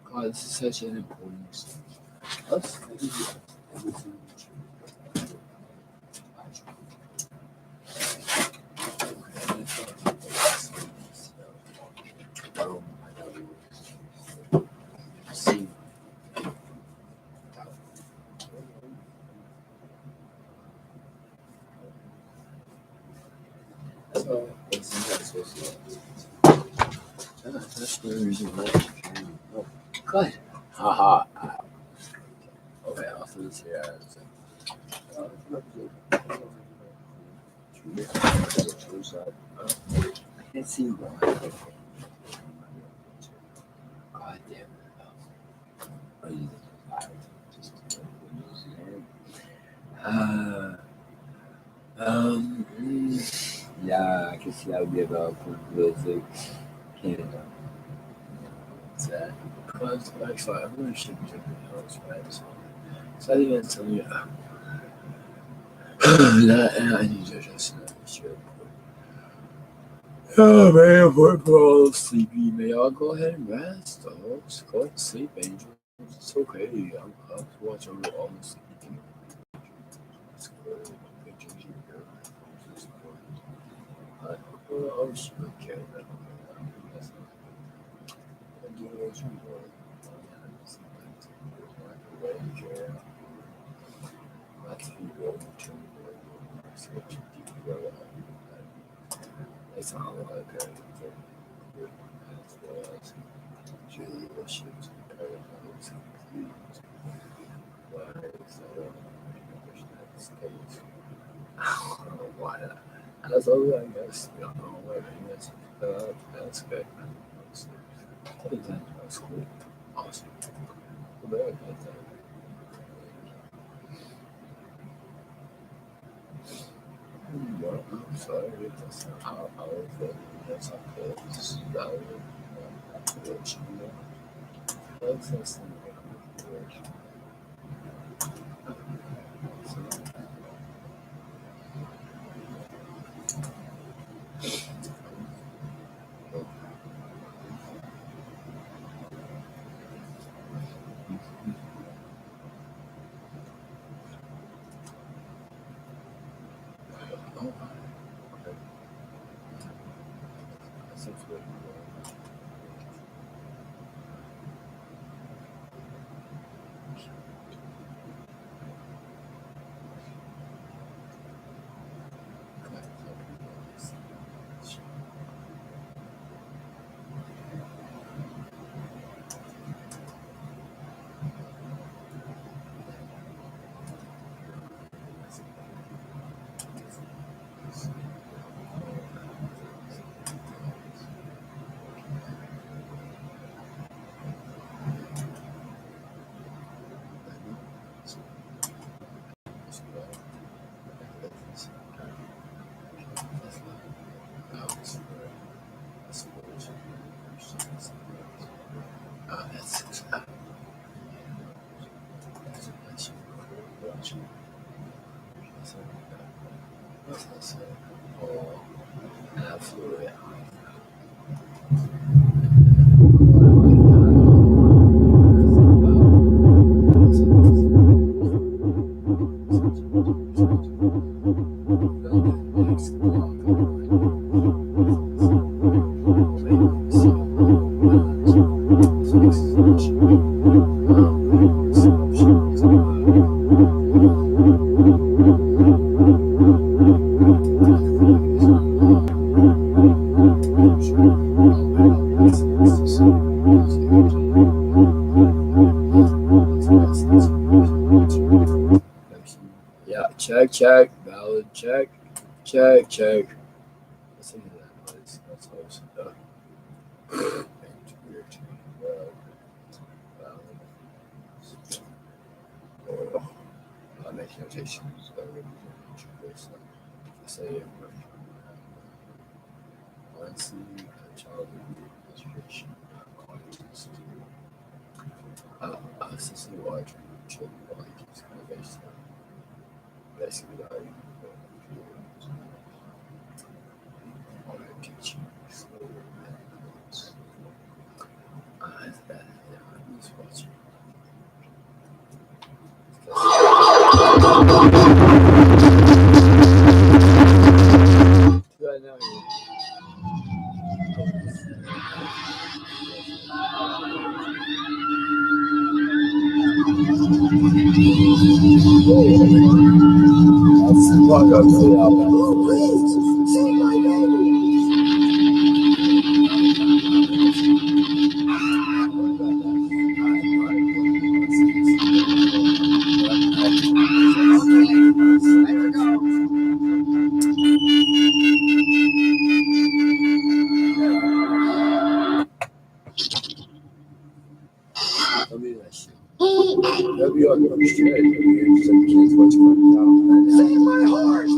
God, this is such an important thing. That's the reason why. Oh, good. Haha. Okay, I'll do this here. I can't see why. God damn it. Yeah, I can see that would be about political Canada. What's that? Because, actually, I'm going to should be jumping else, right? So I think that's something that I need to adjust that shit. Oh man, we're all sleepy. May y'all go ahead and rest, dogs. Go ahead and sleep, angels. It's okay. I'm up to watch over all the sleeping. It's good. Oh, shit, okay. That's not it's all okay. Julie Washington, why not? That's all I guess. You don't know what I guess. That's good. That's cool. Awesome. Well, I'm sorry. That's not how I was thinking. That's not good. This is valid. That's Absolutely. Yeah, check, valid, check. Listen to that noise. That's close enough. I make notations. Say honestly, childhood education context. Assistant large children like it's kind of based on basically that. Teaching slower methods. I'm just watching. Save my horse!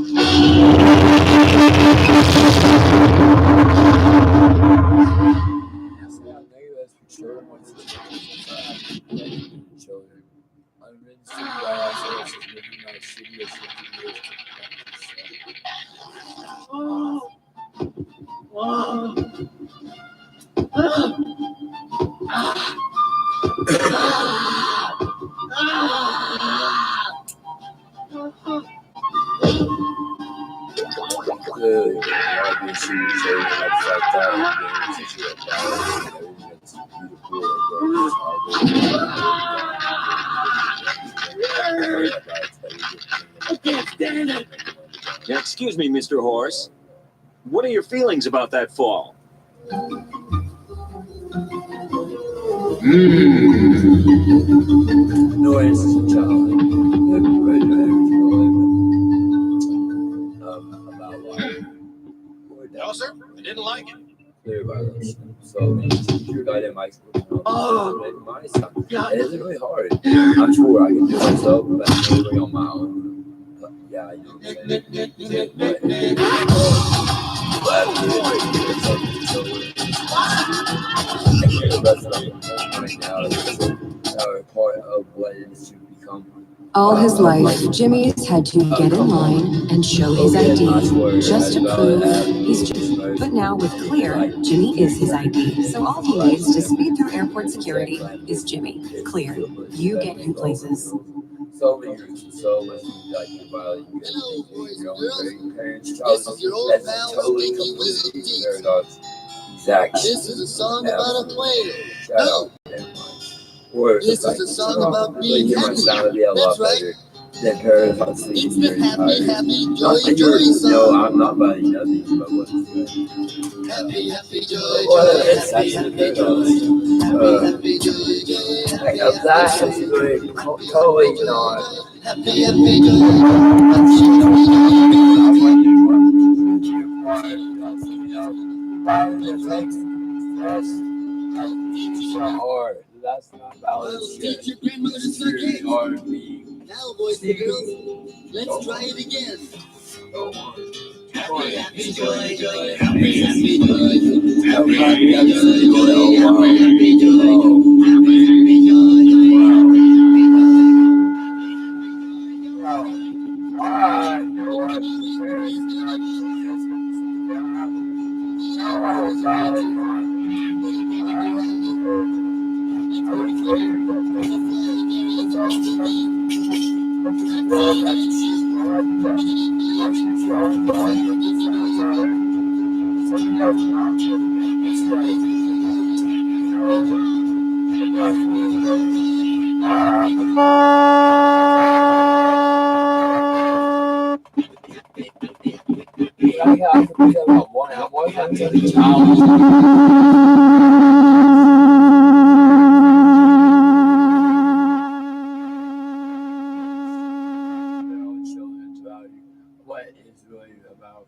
Excuse me, Mr. Horse. What are your feelings about that fall? Noise is a child. No, sir. I didn't like it. Clear violation. So, your guy that Mike's working on my side. It isn't really hard. I'm sure I can do it myself, but I'm really on my own. Yeah, I do. Part of what it is to become. All his life, Jimmy's had to get in line and show his ID just to prove he's Jimmy. But now with Clear, Jimmy is his ID. So all he needs to speed through airport security is Jimmy. Clear. You get you places. So many groups, so much like violating your own parents' child. That's totally completely paradox. Exactly. This is a song about a plane. Shout out. Or This is a song about being happy. That's right. Then paradox. It's the happy, joy, No, song. I'm not buying nothing but what's good. Happy, joy, It's actually happy, joy, that's good. Totally not. happy, joy. Hard. That's not valid shit. Your grandmother to suck it. R&B. Now, boys and girls, let's try it again. Happy, joy, happy, joy. What is really about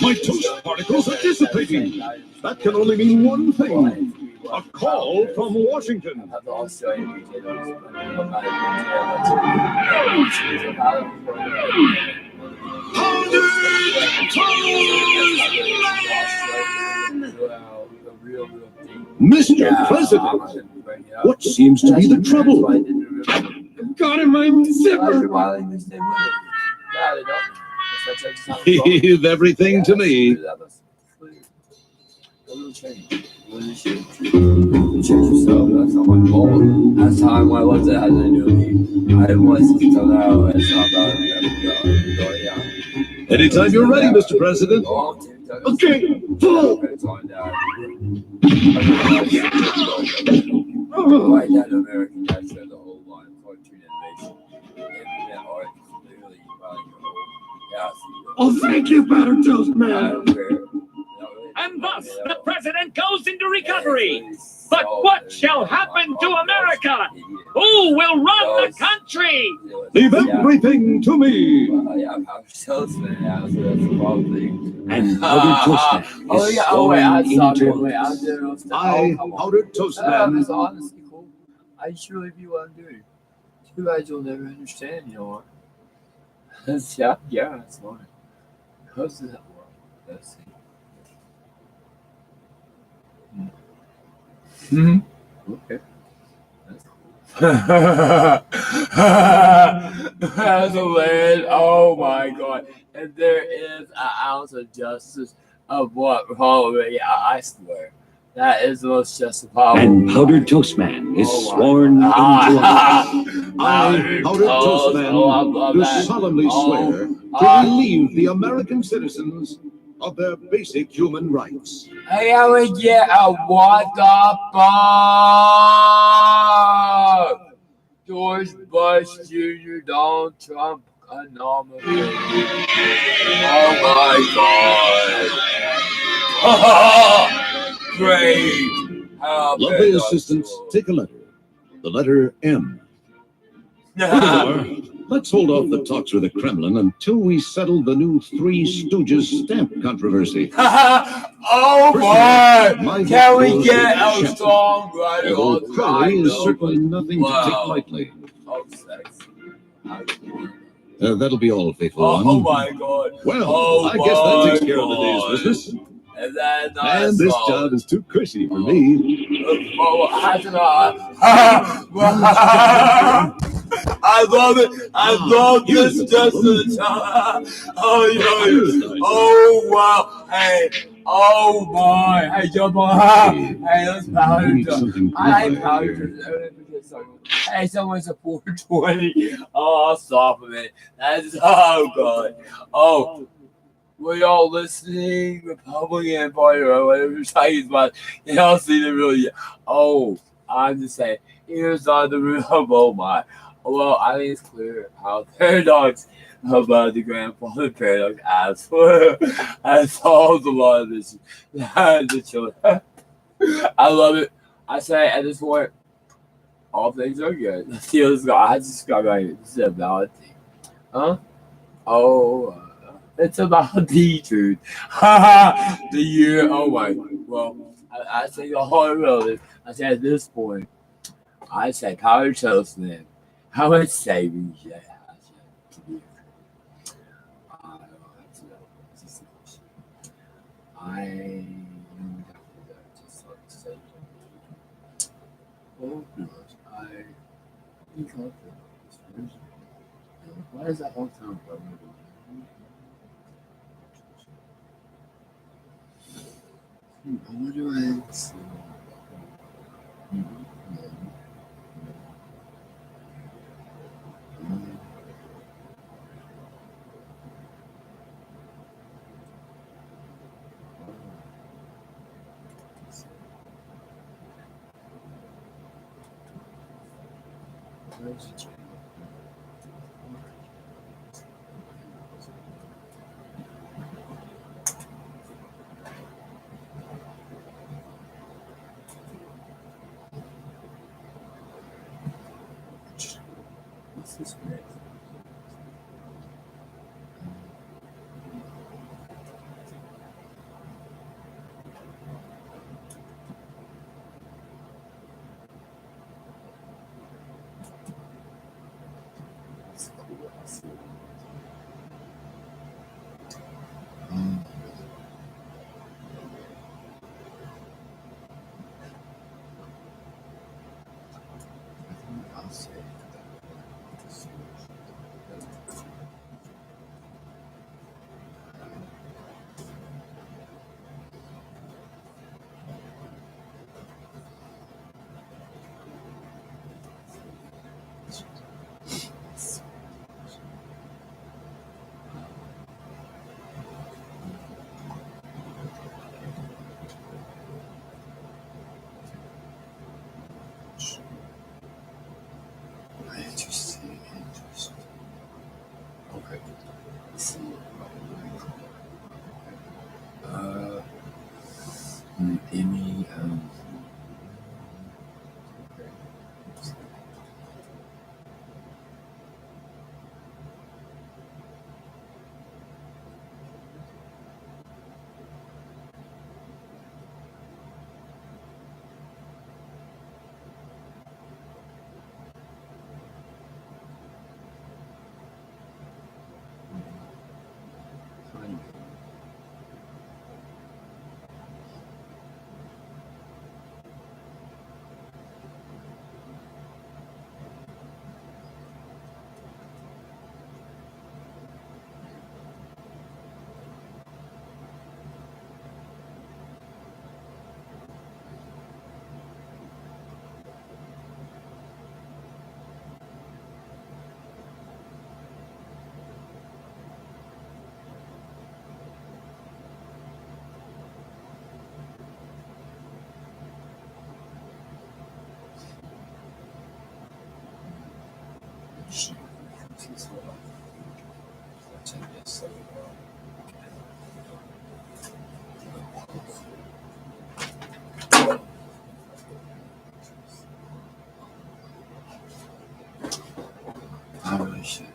My toast particles are dissipating. That can only mean one thing. A call from Washington. Mr. President, what seems to be the trouble? Got in my zipper. Leave everything to me. That's how I was at the new. I was until now. It's not about Anytime you're ready, Mr. President. Okay, full. Why that American guy said the whole line cartoon animation. Internet art clearly Oh, thank you, Battered Toast Man. And thus the president goes into recovery. But what shall happen to America? Who will run the country? Leave everything to me. And Powdered Toast Man is Powdered Toast Man. That's honestly cool. I truly be what I'm doing. Too bad you'll never understand, you know what? Yeah, it's fine. Because of that world. That's it. Okay. That's hilarious. Oh my god. And there is an ounce of justice of what probably, I swear. That is the most justifiable. And Powdered Toast Man is sworn into office. I, Powdered Toast Man, do solemnly swear to relieve the American citizens of their basic human rights. Hey, I would get a what the fuck? George Bush Jr., Donald Trump anomaly. Oh my god. Great. Lovely assistants, take a letter. The letter M. Furthermore, let's hold off the talks with the Kremlin until we settle the new Three Stooges stamp controversy. Oh my! Can we get a song right Although Crowley is certainly nothing to take lightly. Oh, sex. That'll be all, faithful one. Oh my god. Well, I guess that takes care of the day's business. Is that not And this job is too cushy for me. I love it. I love this just to the time. Oh wow. Hey. Oh my. Hey, jump on. Hey, let's powder. I like powder. Hey, someone's a 420. Oh, I'll stop a minute. That's oh god. Oh. Were y'all listening? Republican Party or whatever you're talking about. Y'all see the real. Oh, I'm just saying. Here's on the real. Oh my. Well, I think it's clear how paradox about the grandfather paradox as solves a lot of this. The children. I love it. I say at this point, all things are good. Let's see what's going on. I just got right here. This is a valid thing. Huh? Oh. It's about the truth. The year. Oh my. Well, I say the whole relative. I say at this point, I say Powdered Toast Man. How much savings you have to give? I don't have to know. I don't have to just like say. Oh gosh, Why is that all time problem? I wonder why it's. What's this next? I'll say interesting. Okay. Let's see. Emmy. I really should.